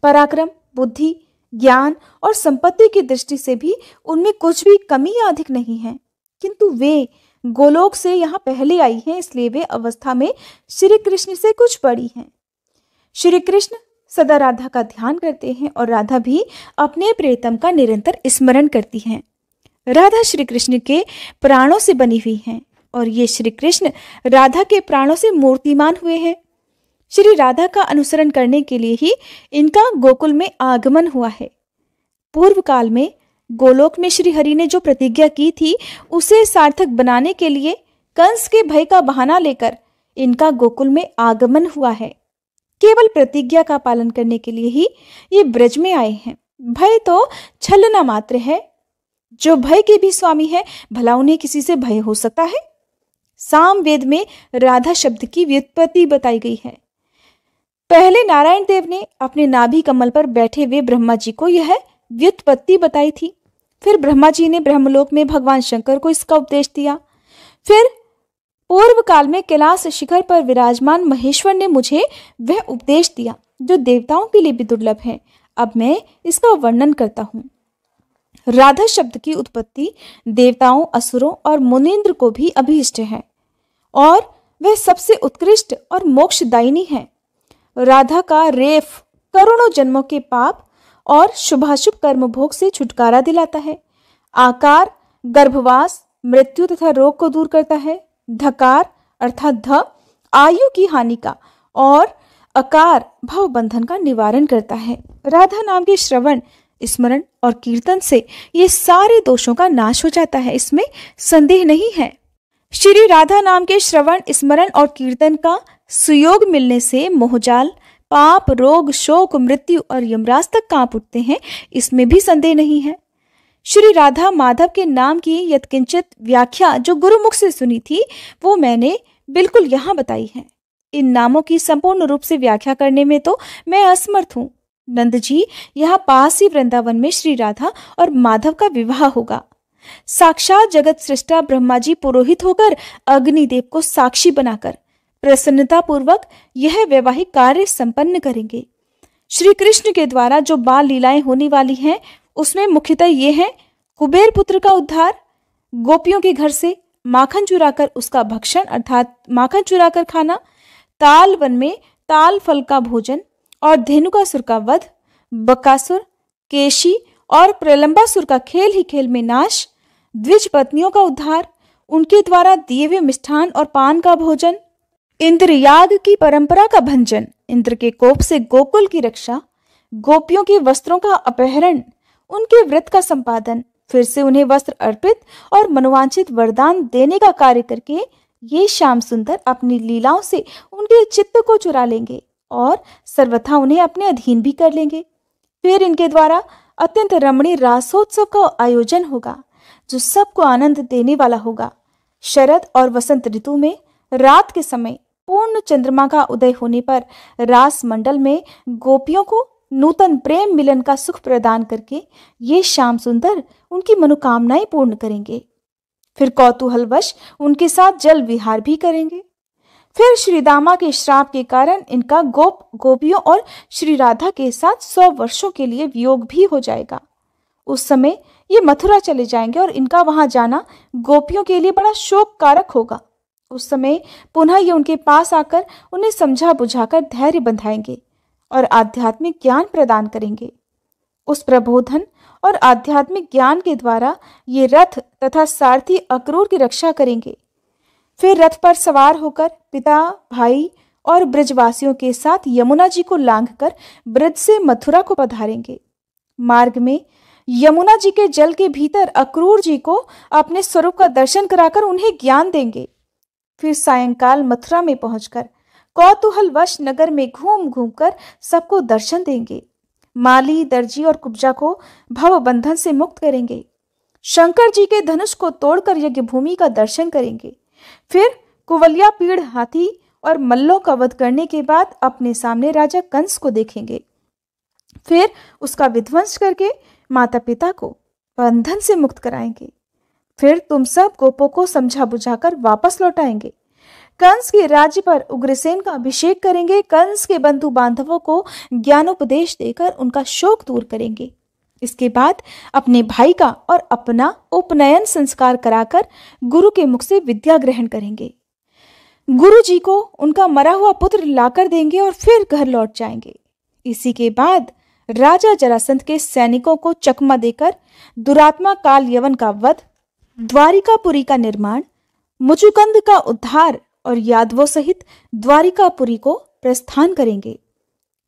पराक्रम, बुद्धि, ज्ञान और संपत्ति की दृष्टि से भी उनमें कुछ भी कमी या अधिक नहीं है, किंतु वे गोलोक से यहाँ पहले आई हैं, इसलिए वे अवस्था में श्री कृष्ण से कुछ बड़ी हैं। श्री कृष्ण सदा राधा का ध्यान करते हैं और राधा भी अपने प्रियतम का निरंतर स्मरण करती हैं। राधा श्री कृष्ण के प्राणों से बनी हुई हैं और ये श्री कृष्ण राधा के प्राणों से मूर्तिमान हुए हैं। श्री राधा का अनुसरण करने के लिए ही इनका गोकुल में आगमन हुआ है। पूर्व काल में गोलोक में श्री हरि ने जो प्रतिज्ञा की थी, उसे सार्थक बनाने के लिए कंस के भय का बहाना लेकर इनका गोकुल में आगमन हुआ है। केवल प्रतिज्ञा का पालन करने के लिए ही ये ब्रज में आए हैं। भय तो छलना मात्र है। जो भय के भी स्वामी है, भला उन्हें किसी से भय हो सकता है? साम वेद में राधा शब्द की व्युत्पत्ति बताई गई है। पहले नारायण देव ने अपने नाभि कमल पर बैठे हुए ब्रह्मा जी को यह व्युत्पत्ति बताई थी। फिर ब्रह्मा जी ने ब्रह्मलोक में भगवान शंकर को इसका उपदेश दिया। फिर पूर्व काल में कैलाश शिखर पर विराजमान महेश्वर ने मुझे वह उपदेश दिया जो देवताओं के लिए भी दुर्लभ है। अब मैं इसका वर्णन करता हूँ। राधा शब्द की उत्पत्ति देवताओं, असुरों और मुनीन्द्र को भी अभीष्ट है और वह सबसे उत्कृष्ट और मोक्षदायिनी है। राधा का रेफ करोड़ों जन्मों के पाप और शुभाशुभ कर्म भोग से छुटकारा दिलाता है। आकार गर्भवास, मृत्यु तथा रोग को दूर करता है। धकार अर्थात ध आयु की हानि का और अकार भव बंधन का निवारण करता है। राधा नाम के श्रवण, स्मरण और कीर्तन से ये सारे दोषों का नाश हो जाता है, इसमें संदेह नहीं है। श्री राधा नाम के श्रवण, स्मरण और कीर्तन का सुयोग मिलने से मोहजाल, पाप, रोग, शोक, मृत्यु और यमराज तक कांप उठते हैं, इसमें भी संदेह नहीं है। श्री राधा माधव के नाम की यत्किंचित व्याख्या जो गुरुमुख से सुनी थी वो मैंने बिल्कुल यहाँ बताई है। इन नामों की संपूर्ण रूप से व्याख्या करने में तो मैं असमर्थ हूँ। नंद जी, यहाँ पास ही वृंदावन में श्री राधा और माधव का विवाह होगा। साक्षात जगत सृष्टा ब्रह्मा जी पुरोहित होकर अग्निदेव को साक्षी बनाकर प्रसन्नता पूर्वक यह वैवाहिक कार्य संपन्न करेंगे। श्री कृष्ण के द्वारा जो बाल लीलाएं होने वाली हैं उसमें मुख्यतः ये है: कुबेर पुत्र का उद्धार, गोपियों के घर से माखन चुराकर उसका भक्षण अर्थात माखन चुराकर खाना, ताल वन में ताल फल का भोजन और धेनुकासुर का वध, बकासुर, केशी और प्रलंबासुर का खेल ही खेल में नाश, द्विज पत्नियों का उद्धार, उनके द्वारा दिए हुए मिष्ठान और पान का भोजन, इंद्रयाग की परंपरा का भंजन, इंद्र के कोप से गोकुल की रक्षा, गोपियों के वस्त्रों का अपहरण, उनके व्रत का संपादन, फिर से उन्हें वस्त्र अर्पित और मनोवांछित वरदान देने का कार्य करके ये श्याम सुंदर अपनी लीलाओं से उनके चित्त को चुरा लेंगे और सर्वथा उन्हें अपने अधीन भी कर लेंगे। फिर इनके द्वारा अत्यंत रमणीय रासोत्सव का आयोजन होगा जो सबको आनंद देने वाला होगा। शरद और वसंत ऋतु में रात के समय पूर्ण चंद्रमा का उदय होने पर रास मंडल में गोपियों को नूतन प्रेम मिलन का सुख प्रदान करके ये श्याम सुंदर उनकी मनोकामनाएं पूर्ण करेंगे। फिर कौतूहलवश उनके साथ जल विहार भी करेंगे। फिर श्री दामा के श्राप के कारण इनका गोपियों और श्री राधा के साथ 100 वर्षों के लिए वियोग भी हो जाएगा। उस समय ये मथुरा चले जाएंगे और इनका वहां जाना गोपियों के लिए बड़ा शोक कारक होगा। उस समय पुनः ये उनके पास आकर उन्हें समझा बुझाकर धैर्य बंधाएंगे और आध्यात्मिक ज्ञान प्रदान करेंगे। उस प्रबोधन और आध्यात्मिक ज्ञान के द्वारा ये रथ तथा सारथी अक्रूर की रक्षा करेंगे। फिर रथ पर सवार होकर पिता, भाई और ब्रजवासियों के साथ यमुना जी को लांघकर ब्रज से मथुरा को पधारेंगे। मार्ग में यमुना जी के जल के भीतर अक्रूर जी को अपने स्वरूप का दर्शन कराकर उन्हें ज्ञान देंगे। फिर सायंकाल मथुरा में पहुंचकर कौतूहलवश नगर में घूम घूम कर सबको दर्शन देंगे। माली, दर्जी और कुब्जा को भव बंधन से मुक्त करेंगे। शंकर जी के धनुष को तोड़कर यज्ञ भूमि का दर्शन करेंगे। फिर कुवलिया पीड़ हाथी और मल्लों का वध करने के बाद अपने सामने राजा कंस को देखेंगे। फिर उसका विध्वंस करके माता पिता को बंधन से मुक्त कराएंगे। फिर तुम सब गोपों को समझा बुझाकर वापस लौटाएंगे। कंस के राज्य पर उग्रसेन का अभिषेक करेंगे। कंस के बंधु बांधवों को ज्ञानोपदेश देकर उनका शोक दूर करेंगे। इसके बाद अपने भाई का और अपना उपनयन संस्कार कराकर गुरु के मुख से विद्या ग्रहण करेंगे। गुरु जी को उनका मरा हुआ पुत्र लाकर देंगे और फिर घर लौट जाएंगे। इसी के बाद राजा जरासंध के सैनिकों को चकमा देकर दुरात्मा काल यवन का वध, द्वारिकापुरी का निर्माण, मुचुकंद का उद्धार और यादवों सहित द्वारिकापुरी को प्रस्थान करेंगे।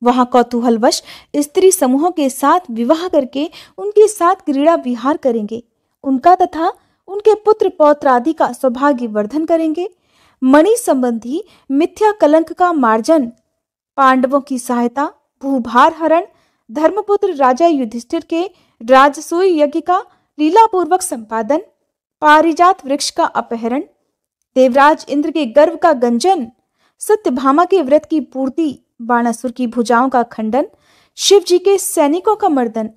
वहां कौतूहलवश स्त्री समूहों के साथ विवाह करके उनके साथ क्रीड़ा विहार करेंगे। उनका तथा उनके पुत्र पौत्र आदि का सौभाग्य वर्धन करेंगे। मणि संबंधी मिथ्या कलंक का मार्जन, पांडवों की सहायता, भूभार हरण, धर्मपुत्र राजा युधिष्ठिर के राजसूय यज्ञ का लीलापूर्वक संपादन, पारिजात वृक्ष का अपहरण, देवराज इंद्र के गर्व का गंजन, सत्यभामा के व्रत की पूर्ति, बाणासुर की भुजाओं का खंडन, शिव जी के सैनिकों का मर्दन,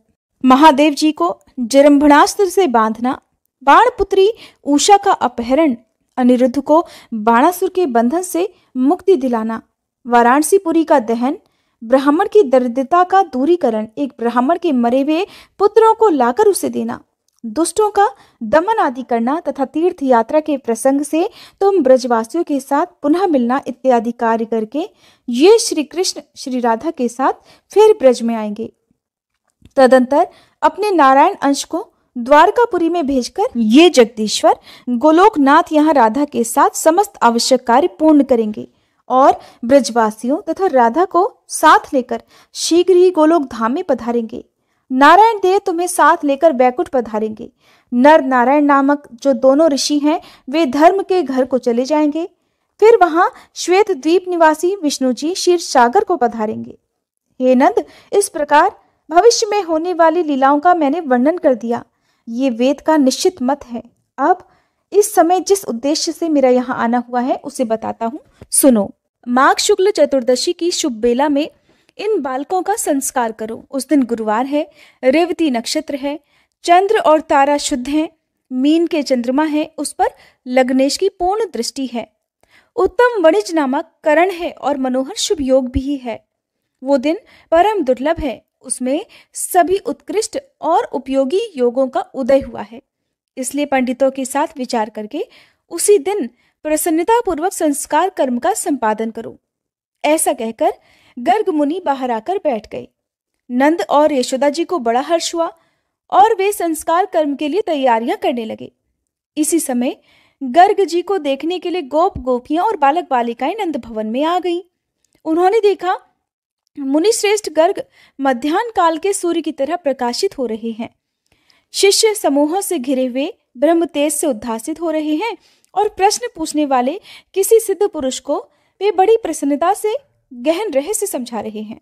महादेव जी को जरंभणास्त्र से बांधना, बाणपुत्री उषा का अपहरण, अनिरुद्ध को बाणासुर के बंधन से मुक्ति दिलाना, वाराणसीपुरी का दहन, ब्राह्मण की दरिद्रता का दूरीकरण, एक ब्राह्मण के मरे हुए पुत्रों को लाकर उसे देना, दुष्टों का दमन आदि करना तथा तीर्थ यात्रा के प्रसंग से तुम ब्रजवासियों के साथ पुनः मिलना इत्यादि कार्य करके ये श्री कृष्ण श्री राधा के साथ फिर ब्रज में आएंगे। तदंतर अपने नारायण अंश को द्वारकापुरी में भेजकर ये जगदीश्वर गोलोकनाथ यहाँ राधा के साथ समस्त आवश्यक कार्य पूर्ण करेंगे और ब्रजवासियों तथा राधा को साथ लेकर शीघ्र ही गोलोक धाम में पधारेंगे। नारायण देव तुम्हें साथ लेकर बैकुंठ पधारेंगे। नर नारायण नामक जो दोनों ऋषि हैं वे धर्म के घर को चले जाएंगे। फिर वहां श्वेत द्वीप निवासी विष्णु जी क्षीर सागर को पधारेंगे। हे नंद, इस प्रकार भविष्य में होने वाली लीलाओं का मैंने वर्णन कर दिया। ये वेद का निश्चित मत है। अब इस समय जिस उद्देश्य से मेरा यहाँ आना हुआ है उसे बताता हूँ, सुनो। माघ शुक्ल चतुर्दशी की शुभ बेला में इन बालकों का संस्कार करो। उस दिन गुरुवार है, रेवती नक्षत्र है, चंद्र और तारा शुद्ध हैं, मीन के चंद्रमा है, उस पर लग्नेश की पूर्ण दृष्टि है, उत्तम वणिज नामक करण है और मनोहर शुभ योग भी है। वो दिन परम दुर्लभ है, उसमें सभी उत्कृष्ट और उपयोगी योगों का उदय हुआ है। इसलिए पंडितों के साथ विचार करके उसी दिन प्रसन्नता पूर्वक संस्कार कर्म का संपादन करो। ऐसा कहकर गर्ग मुनि बाहर आकर बैठ गए। नंद और यशोदा जी को बड़ा हर्ष हुआ और वे संस्कार कर्म के लिए तैयारियां करने लगे। इसी समय गर्ग जी को देखने के लिए गोप गोपियां और बालक बालिकाएं नंद भवन में आ गईं। उन्होंने देखा मुनि श्रेष्ठ गर्ग मध्याह्न काल के सूर्य की तरह प्रकाशित हो रहे हैं। शिष्य समूहों से घिरे हुए ब्रह्म तेज से उद्भासित हो रहे हैं और प्रश्न पूछने वाले किसी सिद्ध पुरुष को वे बड़ी प्रसन्नता से गहन रहस्य समझा रहे हैं।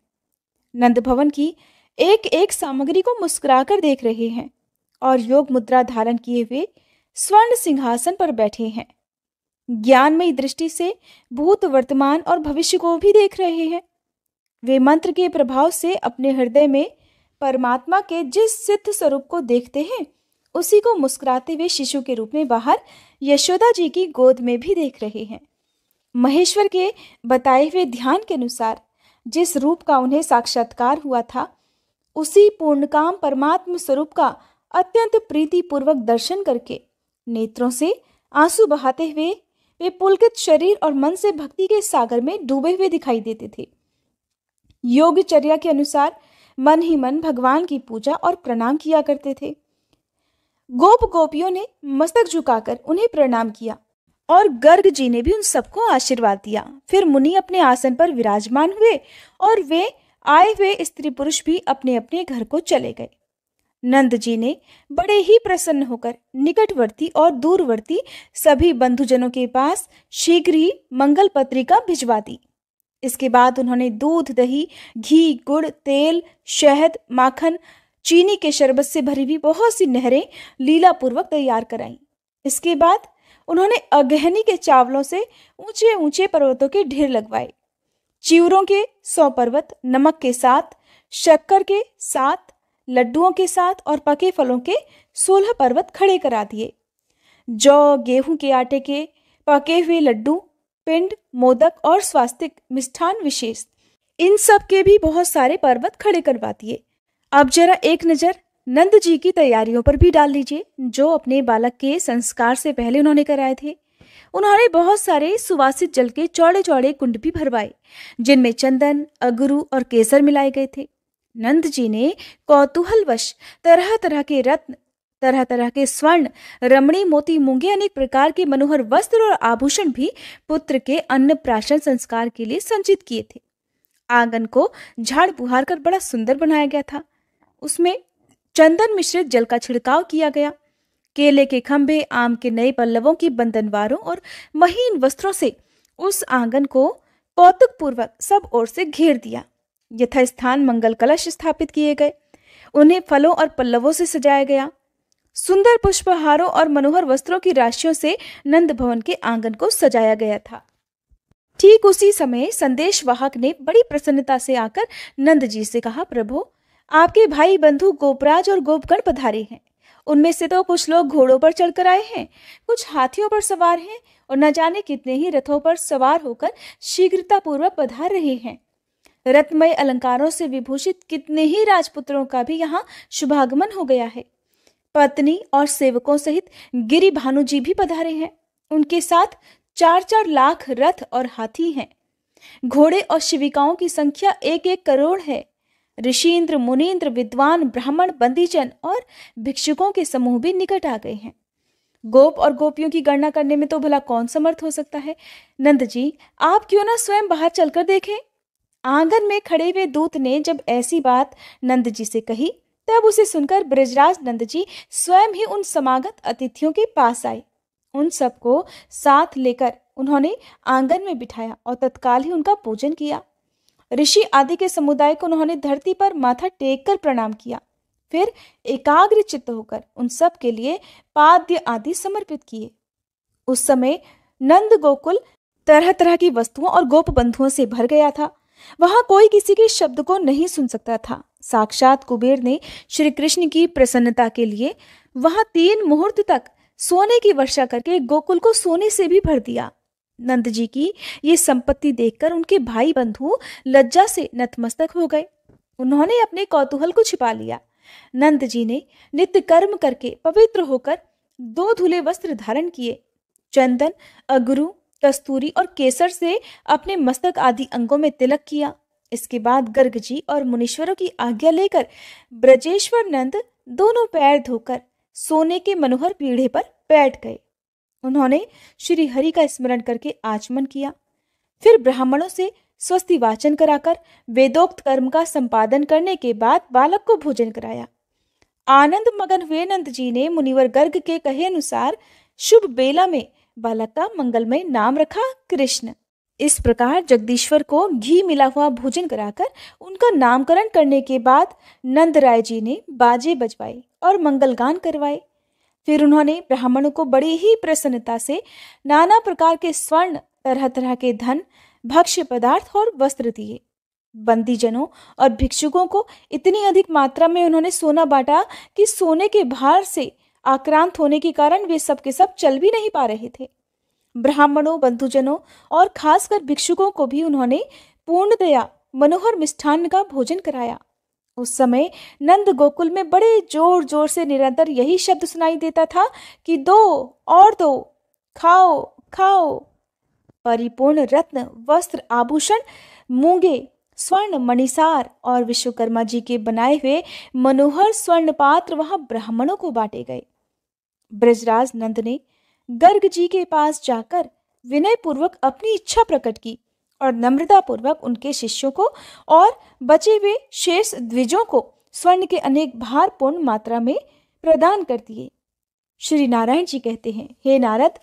नंद भवन की एक एक सामग्री को मुस्कुराकर देख रहे हैं और योग मुद्रा धारण किए हुए स्वर्ण सिंहासन पर बैठे हैं। ज्ञानमयी दृष्टि से भूत वर्तमान और भविष्य को भी देख रहे हैं। वे मंत्र के प्रभाव से अपने हृदय में परमात्मा के जिस सिद्ध स्वरूप को देखते हैं उसी को मुस्कुराते हुए शिशु के रूप में बाहर यशोदा जी की गोद में भी देख रहे हैं। महेश्वर के बताए हुए ध्यान के अनुसार जिस रूप का उन्हें साक्षात्कार हुआ था उसी पूर्णकाम परमात्म स्वरूप का अत्यंत प्रीतिपूर्वक दर्शन करके नेत्रों से आंसू बहाते हुए वे पुलकित शरीर और मन से भक्ति के सागर में डूबे हुए दिखाई देते थे। योगचर्या के अनुसार मन ही मन भगवान की पूजा और प्रणाम किया करते थे। गोप गोपियों ने मस्तक झुकाकर उन्हें प्रणाम किया और गर्ग जी ने भी उन सबको आशीर्वाद दिया। फिर मुनि अपने आसन पर विराजमान हुए और वे आए हुए स्त्री पुरुष भी अपने अपने घर को चले गए। नंद जी ने बड़े ही प्रसन्न होकर निकटवर्ती और दूरवर्ती सभी बंधुजनों के पास शीघ्र ही मंगल पत्रिका भिजवा दी। इसके बाद उन्होंने दूध, दही, घी, गुड़, तेल, शहद, माखन, चीनी के शरबत से भरी हुई बहुत सी नहरें लीलापूर्वक तैयार कराईं। इसके बाद उन्होंने अगहनी के चावलों से ऊंचे ऊंचे पर्वतों के ढेर लगवाए। चिवरों के 100 पर्वत, नमक के 7, शक्कर के 7, लड्डुओं के 7 और पके फलों के 16 पर्वत खड़े करा दिए। जौ, गेहूं के आटे के पके हुए लड्डू, पिंड, मोदक और स्वास्तिक मिष्ठान विशेष, इन सब के भी बहुत सारे पर्वत खड़े करवा दिए। अब जरा एक नजर नंद जी की तैयारियों पर भी डाल लीजिए जो अपने बालक के संस्कार से पहले उन्होंने कराए थे। उन्होंने बहुत सारे सुवासित जल के चौड़े चौड़े कुंड भी भरवाए जिनमें चंदन, अगरू और केसर मिलाए गए थे। नंद जी ने कौतूहलवश तरह तरह के रत्न, तरह तरह के स्वर्ण, रमणी, मोती, मूंगे, अनेक प्रकार के मनोहर वस्त्र और आभूषण भी पुत्र के अन्नप्राशन संस्कार के लिए संचित किए थे। आंगन को झाड़ बुहार कर बड़ा सुंदर बनाया गया था। उसमें चंदन मिश्रित जल का छिड़काव किया गया। केले के खंभे, आम के नए पल्लवों की बंधनवारों और महीन वस्त्रों से उस आंगन को कौतुकपूर्वक सब ओर से घेर दिया। यथास्थान मंगल कलश स्थापित किए गए। उन्हें फलों और पल्लवों से सजाया गया। सुंदर पुष्पहारों और मनोहर वस्त्रों की राशियों से नंद भवन के आंगन को सजाया गया था। ठीक उसी समय संदेशवाहक ने बड़ी प्रसन्नता से आकर नंद जी से कहा, प्रभु, आपके भाई बंधु गोपराज और गोपगण पधारे हैं। उनमें से तो कुछ लोग घोड़ों पर चढ़कर आए हैं, कुछ हाथियों पर सवार हैं और न जाने कितने ही रथों पर सवार होकर शीघ्रता पूर्वक पधार रहे हैं। रत्नमय अलंकारों से विभूषित कितने ही राजपुत्रों का भी यहाँ शुभागमन हो गया है। पत्नी और सेवकों सहित गिरि भानु जी भी पधारे हैं। उनके साथ 4-4 लाख रथ और हाथी हैं। घोड़े और शिविकाओं की संख्या 1-1 करोड़ है। ऋषिन्द्र, मुनीन्द्र, विद्वान, ब्राह्मण, बंदीजन और भिक्षुकों के समूह भी निकट आ गए हैं। गोप और गोपियों की गणना करने में तो भला कौन समर्थ हो सकता है। नंद जी, आप क्यों ना स्वयं बाहर चलकर देखें। आंगन में खड़े हुए दूत ने जब ऐसी बात नंद जी से कही, तब उसे सुनकर ब्रजराज नंद जी स्वयं ही उन समागत अतिथियों के पास आए। उन सबको साथ लेकर उन्होंने आंगन में बिठाया और तत्काल ही उनका पूजन किया। ऋषि आदि के समुदाय को उन्होंने धरती पर माथा टेक कर प्रणाम किया। फिर एकाग्र चित्त होकर उन सब के लिए पाद्य आदि समर्पित किए। उस समय नंद गोकुल तरह तरह की वस्तुओं और गोप बंधुओं से भर गया था। वहां कोई किसी के शब्द को नहीं सुन सकता था। साक्षात कुबेर ने श्री कृष्ण की प्रसन्नता के लिए वहां 3 मुहूर्त तक सोने की वर्षा करके गोकुल को सोने से भी भर दिया। नंद जी की ये संपत्ति देखकर उनके भाई बंधु लज्जा से नतमस्तक हो गए। उन्होंने अपने कौतूहल को छिपा लिया। नंद जी ने नित्य कर्म करके पवित्र होकर 2 धुले वस्त्र धारण किए। चंदन, अगरू, कस्तूरी और केसर से अपने मस्तक आदि अंगों में तिलक किया। इसके बाद गर्ग जी और मुनीश्वरों की आज्ञा लेकर ब्रजेश्वर नंद दोनों पैर धोकर सोने के मनोहर पीढ़े पर बैठ गए। उन्होंने श्री हरि का स्मरण करके आचमन किया। फिर ब्राह्मणों से स्वस्ति वाचन कराकर वेदोक्त कर्म का संपादन करने के बाद बालक को भोजन कराया। आनंद मगन हुए नंद जी ने मुनिवर गर्ग के कहे अनुसार शुभ बेला में बालक का मंगलमय नाम रखा कृष्ण। इस प्रकार जगदीश्वर को घी मिला हुआ भोजन कराकर उनका नामकरण करने के बाद नंद राय जी ने बाजे बजवाए और मंगलगान करवाए। फिर उन्होंने ब्राह्मणों को बड़ी ही प्रसन्नता से नाना प्रकार के स्वर्ण, तरह तरह के धन, भक्ष्य पदार्थ और वस्त्र दिए। बंदीजनों और भिक्षुकों को इतनी अधिक मात्रा में उन्होंने सोना बांटा कि सोने के भार से आक्रांत होने के कारण वे सब के सब चल भी नहीं पा रहे थे। ब्राह्मणों, बंधुजनों और खासकर भिक्षुकों को भी उन्होंने पूर्णतया मनोहर मिष्ठान्न का भोजन कराया। उस समय नंद गोकुल में बड़े जोर जोर से निरंतर यही शब्द सुनाई देता था कि दो और दो, खाओ खाओ। परिपूर्ण रत्न, वस्त्र, आभूषण, मूंगे, स्वर्ण, मणिसार और विश्वकर्मा जी के बनाए हुए मनोहर स्वर्ण पात्र वहां ब्राह्मणों को बांटे गए। ब्रजराज नंद ने गर्ग जी के पास जाकर विनय पूर्वक अपनी इच्छा प्रकट की और नम्रता पूर्वक उनके शिष्यों को और बचे हुए शेष द्विजों को स्वर्ण के अनेक भार पूर्ण मात्रा में प्रदान कर दिए। श्री नारायण जी कहते हैं, हे नारद,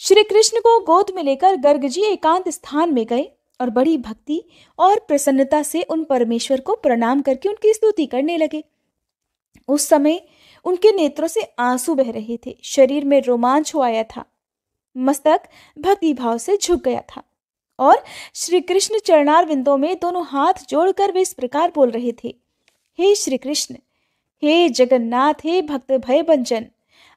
श्री कृष्ण को गोद में लेकर गर्ग जी एकांत स्थान में गए और बड़ी भक्ति और प्रसन्नता से उन परमेश्वर को प्रणाम करके उनकी स्तुति करने लगे। उस समय उनके नेत्रों से आंसू बह रहे थे, शरीर में रोमांच हो आया था, मस्तक भक्ति भाव से झुक गया था और श्री कृष्ण चरणार विंदों में दोनों हाथ जोड़कर वे इस प्रकार बोल रहे थे, हे श्री कृष्ण, हे जगन्नाथ, हे भक्त भय भंजन,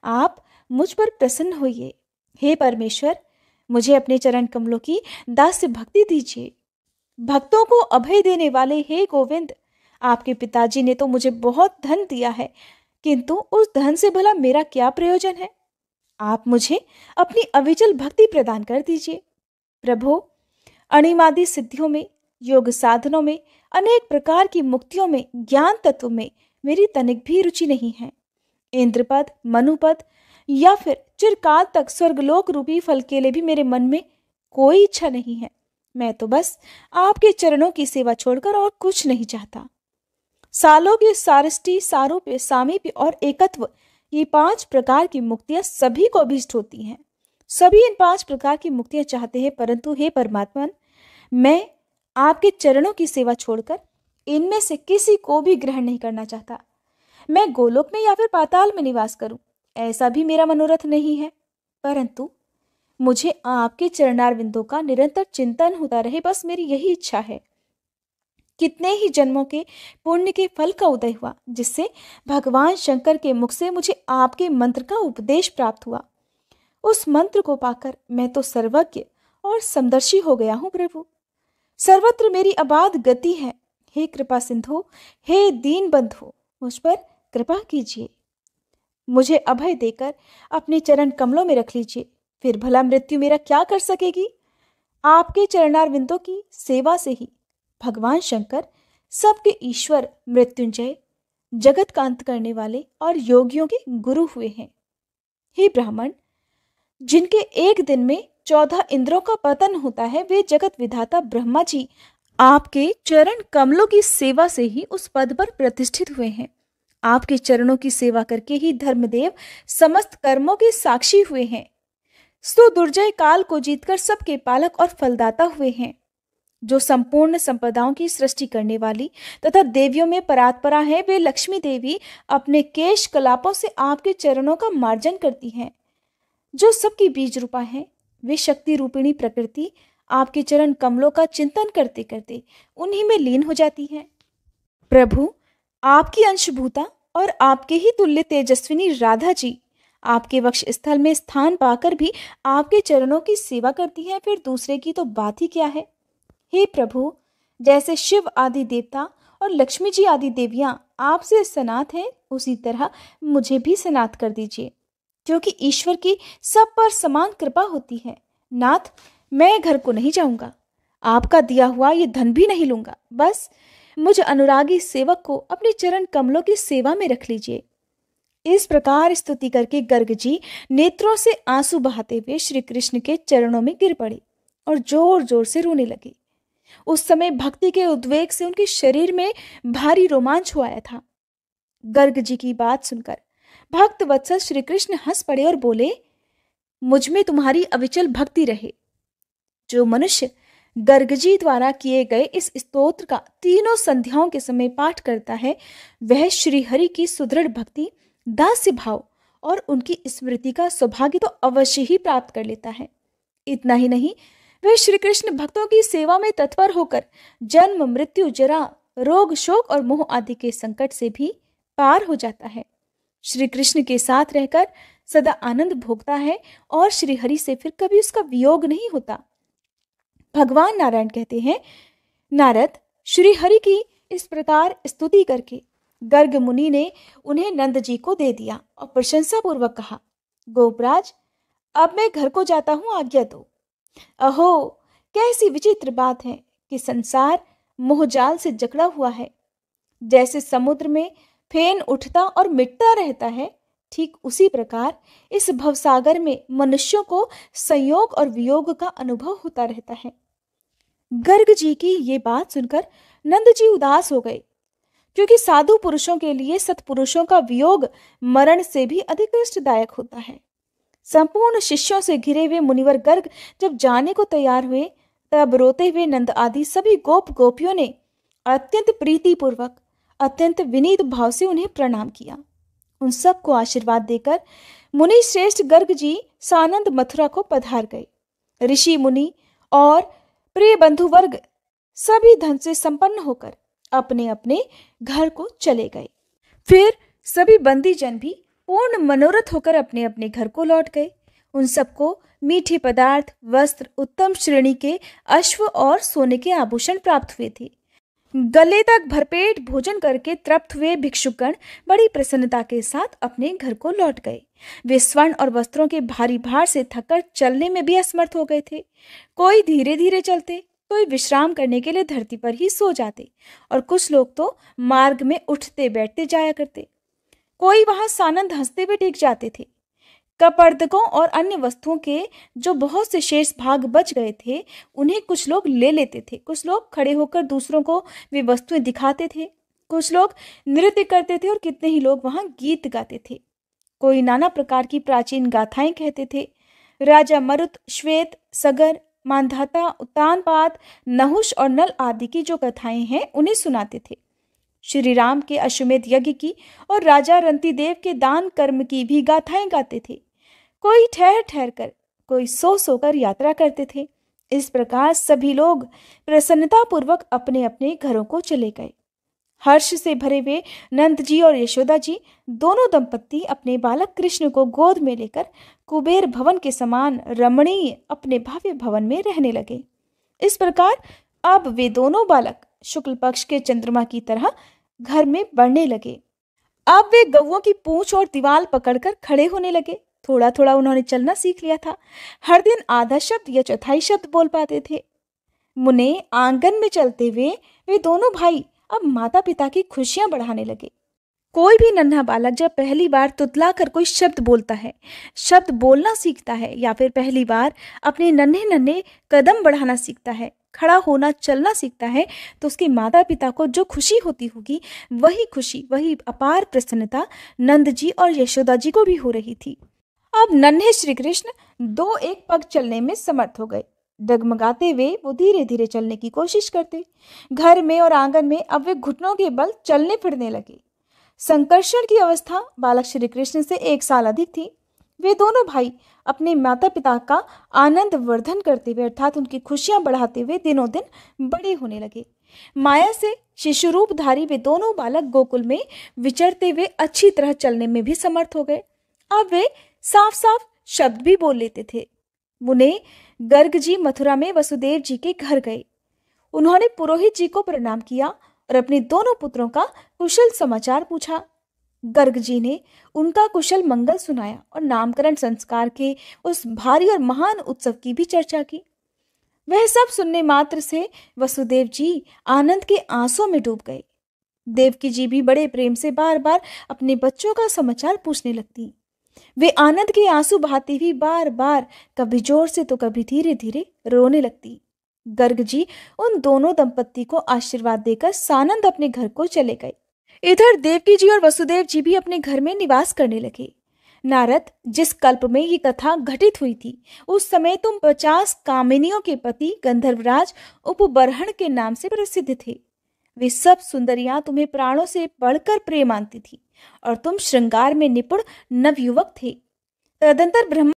आप मुझ पर प्रसन्न होइए। हे परमेश्वर, मुझे अपने चरण कमलों की दास्य भक्ति दीजिए। भक्तों को अभय देने वाले हे गोविंद, आपके पिताजी ने तो मुझे बहुत धन दिया है, किंतु उस धन से भला मेरा क्या प्रयोजन है। आप मुझे अपनी अविचल भक्ति प्रदान कर दीजिए। प्रभु, अणिमादि सिद्धियों में, योग साधनों में, अनेक प्रकार की मुक्तियों में, ज्ञान तत्व में मेरी तनिक भी रुचि नहीं है। इंद्रपद, मनुपद या फिर चिरकाल तक स्वर्गलोक रूपी फल के लिए भी मेरे मन में कोई इच्छा नहीं है। मैं तो बस आपके चरणों की सेवा छोड़कर और कुछ नहीं चाहता। सालों की सारिष्टि, सारूप्य, सामीप्य और एकत्व, ये 5 प्रकार की मुक्तियां सभी को अभीष्ट होती हैं। सभी इन 5 प्रकार की मुक्तियां चाहते हैं, परंतु हे परमात्मन, मैं आपके चरणों की सेवा छोड़कर इनमें से किसी को भी ग्रहण नहीं करना चाहता। मैं गोलोक में या फिर पाताल में निवास करूं, ऐसा भी मेरा मनोरथ नहीं है, परंतु मुझे आपके चरणारविंदों का निरंतर चिंतन होता रहे, बस मेरी यही इच्छा है। कितने ही जन्मों के पुण्य के फल का उदय हुआ, जिससे भगवान शंकर के मुख से मुझे आपके मंत्र का उपदेश प्राप्त हुआ। उस मंत्र को पाकर मैं तो सर्वज्ञ और समदर्शी हो गया हूँ प्रभु। सर्वत्र मेरी अबाध गति है। हे कृपा सिंधु, हे दीन बंधु, मुझ पर कृपा कीजिए। मुझे अभय देकर अपने चरण कमलों में रख लीजिए, फिर भला मृत्यु मेरा क्या कर सकेगी। आपके चरणारविंदों की सेवा से ही भगवान शंकर सबके ईश्वर, मृत्युंजय, जगत का अंत करने वाले और योगियों के गुरु हुए हैं। हे ब्राह्मण, जिनके एक दिन में 14 इंद्रों का पतन होता है, वे जगत विधाता ब्रह्मा जी आपके चरण कमलों की सेवा से ही उस पद पर प्रतिष्ठित हुए हैं। आपके चरणों की सेवा करके ही धर्मदेव समस्त कर्मों के साक्षी हुए हैं। सो दुर्जय काल को जीतकर सबके पालक और फलदाता हुए हैं। जो संपूर्ण संपदाओं की सृष्टि करने वाली तथा देवियों में परात्परा है, वे लक्ष्मी देवी अपने केश कलापों से आपके चरणों का मार्जन करती हैं। जो सबकी बीज रूपा है, वे शक्ति रूपिणी प्रकृति आपके चरण कमलों का चिंतन करते करते उन्हीं में लीन हो जाती है। प्रभु, आपकी अंशभूता और आपके ही तुल्य तेजस्विनी राधा जी आपके वक्ष स्थल में स्थान पाकर भी आपके चरणों की सेवा करती हैं, फिर दूसरे की तो बात ही क्या है। हे प्रभु, जैसे शिव आदि देवता और लक्ष्मी जी आदि देवियां आपसे सनात हैं, उसी तरह मुझे भी सनात कर दीजिए, क्योंकि ईश्वर की सब पर समान कृपा होती है। नाथ, मैं घर को नहीं जाऊंगा, आपका दिया हुआ ये धन भी नहीं लूंगा, बस मुझ अनुरागी सेवक को अपने चरण कमलों की सेवा में रख लीजिए। इस प्रकार स्तुति करके गर्ग जी नेत्रों से आंसू बहाते हुए श्री कृष्ण के चरणों में गिर पड़े और जोर जोर से रोने लगे। उस समय भक्ति के उद्वेग से उनके शरीर में भारी रोमांच हो आया था। गर्ग जी की बात सुनकर भक्त वत्सल श्री कृष्ण हंस पड़े और बोले, मुझ में तुम्हारी अविचल भक्ति रहे। जो मनुष्य गर्ग जी द्वारा किए गए इस स्तोत्र का तीनों संध्याओं के समय पाठ करता है, वह श्री हरि की सुदृढ़ भक्ति, दास्य भाव और उनकी स्मृति का सौभाग्य तो अवश्य ही प्राप्त कर लेता है। इतना ही नहीं, वह श्री कृष्ण भक्तों की सेवा में तत्पर होकर जन्म, मृत्यु, जरा, रोग, शोक और मोह आदि के संकट से भी पार हो जाता है। श्री कृष्ण के साथ रहकर सदा आनंद भोगता है और श्री हरि से फिर कभी उसका वियोग नहीं होता। भगवान नारायण कहते हैं, नारद, श्री हरि की इस प्रकार स्तुति करके गर्ग मुनि ने उन्हें नंद जी को दे दिया और प्रशंसा पूर्वक कहा, गोपराज, अब मैं घर को जाता हूं, आज्ञा दो। अहो, कैसी विचित्र बात है कि संसार मोहजाल से जकड़ा हुआ है। जैसे समुद्र में फेन उठता और मिटता रहता है, ठीक उसी प्रकार इस भवसागर में मनुष्यों को संयोग और वियोग का अनुभव होता रहता है। गर्ग जी की ये बात सुनकर नंद जी उदास हो गए, क्योंकि साधु पुरुषों के लिए सत्पुरुषों का वियोग मरण से भी अधिक कष्टदायक होता है। संपूर्ण शिष्यों से घिरे हुए मुनिवर गर्ग जब जाने को तैयार हुए, तब रोते हुए नंद आदि सभी गोप गोपियों ने अत्यंत प्रीतिपूर्वक, अत्यंत विनीत भाव से उन्हें प्रणाम किया। उन सबको आशीर्वाद देकर मुनि श्रेष्ठ गर्ग जी सानंद मथुरा को पधार गए। ऋषि मुनि और प्रिय बंधु वर्ग सभी धन से संपन्न होकर अपने अपने घर को चले गए। फिर सभी बंदी जन भी पूर्ण मनोरथ होकर अपने अपने घर को लौट गए। उन सबको मीठे पदार्थ, वस्त्र, उत्तम श्रेणी के अश्व और सोने के आभूषण प्राप्त हुए थे। गले तक भरपेट भोजन करके तृप्त हुए भिक्षुगण बड़ी प्रसन्नता के साथ अपने घर को लौट गए। वे स्वर्ण और वस्त्रों के भारी भार से थककर चलने में भी असमर्थ हो गए थे। कोई धीरे धीरे चलते, कोई विश्राम करने के लिए धरती पर ही सो जाते और कुछ लोग तो मार्ग में उठते बैठते जाया करते। कोई वहां सानंद हंसते हुए टिक जाते थे। कपर्दकों और अन्य वस्तुओं के जो बहुत से शेष भाग बच गए थे, उन्हें कुछ लोग ले लेते थे। कुछ लोग खड़े होकर दूसरों को वे वस्तुएं दिखाते थे। कुछ लोग नृत्य करते थे और कितने ही लोग वहां गीत गाते थे। कोई नाना प्रकार की प्राचीन गाथाएं कहते थे। राजा मरुत, श्वेत, सगर, मानधाता, उत्तानपाद, नहुष और नल आदि की जो कथाएं हैं, उन्हें सुनाते थे। श्री राम के अश्वमेध यज्ञ की और राजा रंतिदेव के दान कर्म की भी गाथाएं गाते थे। कोई ठहर ठहर कर, कोई सो सोकर यात्रा करते थे। इस प्रकार सभी लोग प्रसन्नता पूर्वक अपने अपने घरों को चले गए। हर्ष से भरे हुए नंद जी और यशोदा जी दोनों दंपत्ति अपने बालक कृष्ण को गोद में लेकर कुबेर भवन के समान रमणीय अपने भव्य भवन में रहने लगे। इस प्रकार अब वे दोनों बालक शुक्ल पक्ष के चंद्रमा की तरह घर में बढ़ने लगे। अब वे गौओं की पूंछ और दीवार पकड़कर खड़े होने लगे। थोड़ा थोड़ा उन्होंने चलना सीख लिया था। हर दिन आधा शब्द या चौथाई शब्द बोल पाते थे। मुने आंगन में चलते हुए वे दोनों भाई अब माता पिता की खुशियां बढ़ाने लगे। कोई भी नन्हा बालक जब पहली बार तुतला कर कोई शब्द बोलता है, शब्द बोलना सीखता है, या फिर पहली बार अपने नन्हे नन्हे कदम बढ़ाना सीखता है, खड़ा होना चलना सीखता है, तो उसके माता पिता को जो खुशी होती होगी, वही खुशी, वही अपार प्रसन्नता नंद जी और यशोदा जी को भी हो रही थी। अब नन्हे श्री कृष्ण 2-1 पग चलने में समर्थ हो गए। डगमगाते हुए वो धीरे धीरे चलने की कोशिश करते। घर में और आंगन में अब वे घुटनों के बल चलने फिरने लगे। संकर्षण की अवस्था बालक श्री कृष्ण से 1 साल अधिक थी। वे दोनों भाई अपने माता पिता का आनंद वर्धन करते हुए अर्थात उनकी खुशियां बढ़ाते हुए दिनों दिन बड़े होने लगे। माया से शिशु रूपधारी वे दोनों बालक गोकुल में विचरते हुए अच्छी तरह चलने में भी समर्थ हो गए। अब वे साफ साफ शब्द भी बोल लेते थे। मुने गर्ग जी मथुरा में वसुदेव जी के घर गए। उन्होंने पुरोहित जी को प्रणाम किया और अपने दोनों पुत्रों का कुशल समाचार पूछा। गर्ग जी ने उनका कुशल मंगल सुनाया और नामकरण संस्कार के उस भारी और महान उत्सव की भी चर्चा की। वह सब सुनने मात्र से वसुदेव जी आनंद के आंसुओं में डूब गए। देवकी जी भी बड़े प्रेम से बार बार अपने बच्चों का समाचार पूछने लगती। वे आनंद के आंसू बहाती हुई बार बार कभी जोर से तो कभी धीरे धीरे रोने लगती। गर्ग जी उन दोनों दंपत्ति को आशीर्वाद देकर सानंद अपने घर को चले गए। इधर देवकी जी और वसुदेव जी भी अपने घर में निवास करने लगे। नारद, जिस कल्प में ये कथा घटित हुई थी, उस समय तुम 50 कामिनियों के पति गंधर्वराज उपबर्हण के नाम से प्रसिद्ध थे। वे सब सुंदरियां तुम्हें प्राणों से बढ़कर प्रेम मानती थी और तुम श्रृंगार में निपुण नवयुवक थे। तदंतर ब्रह्मा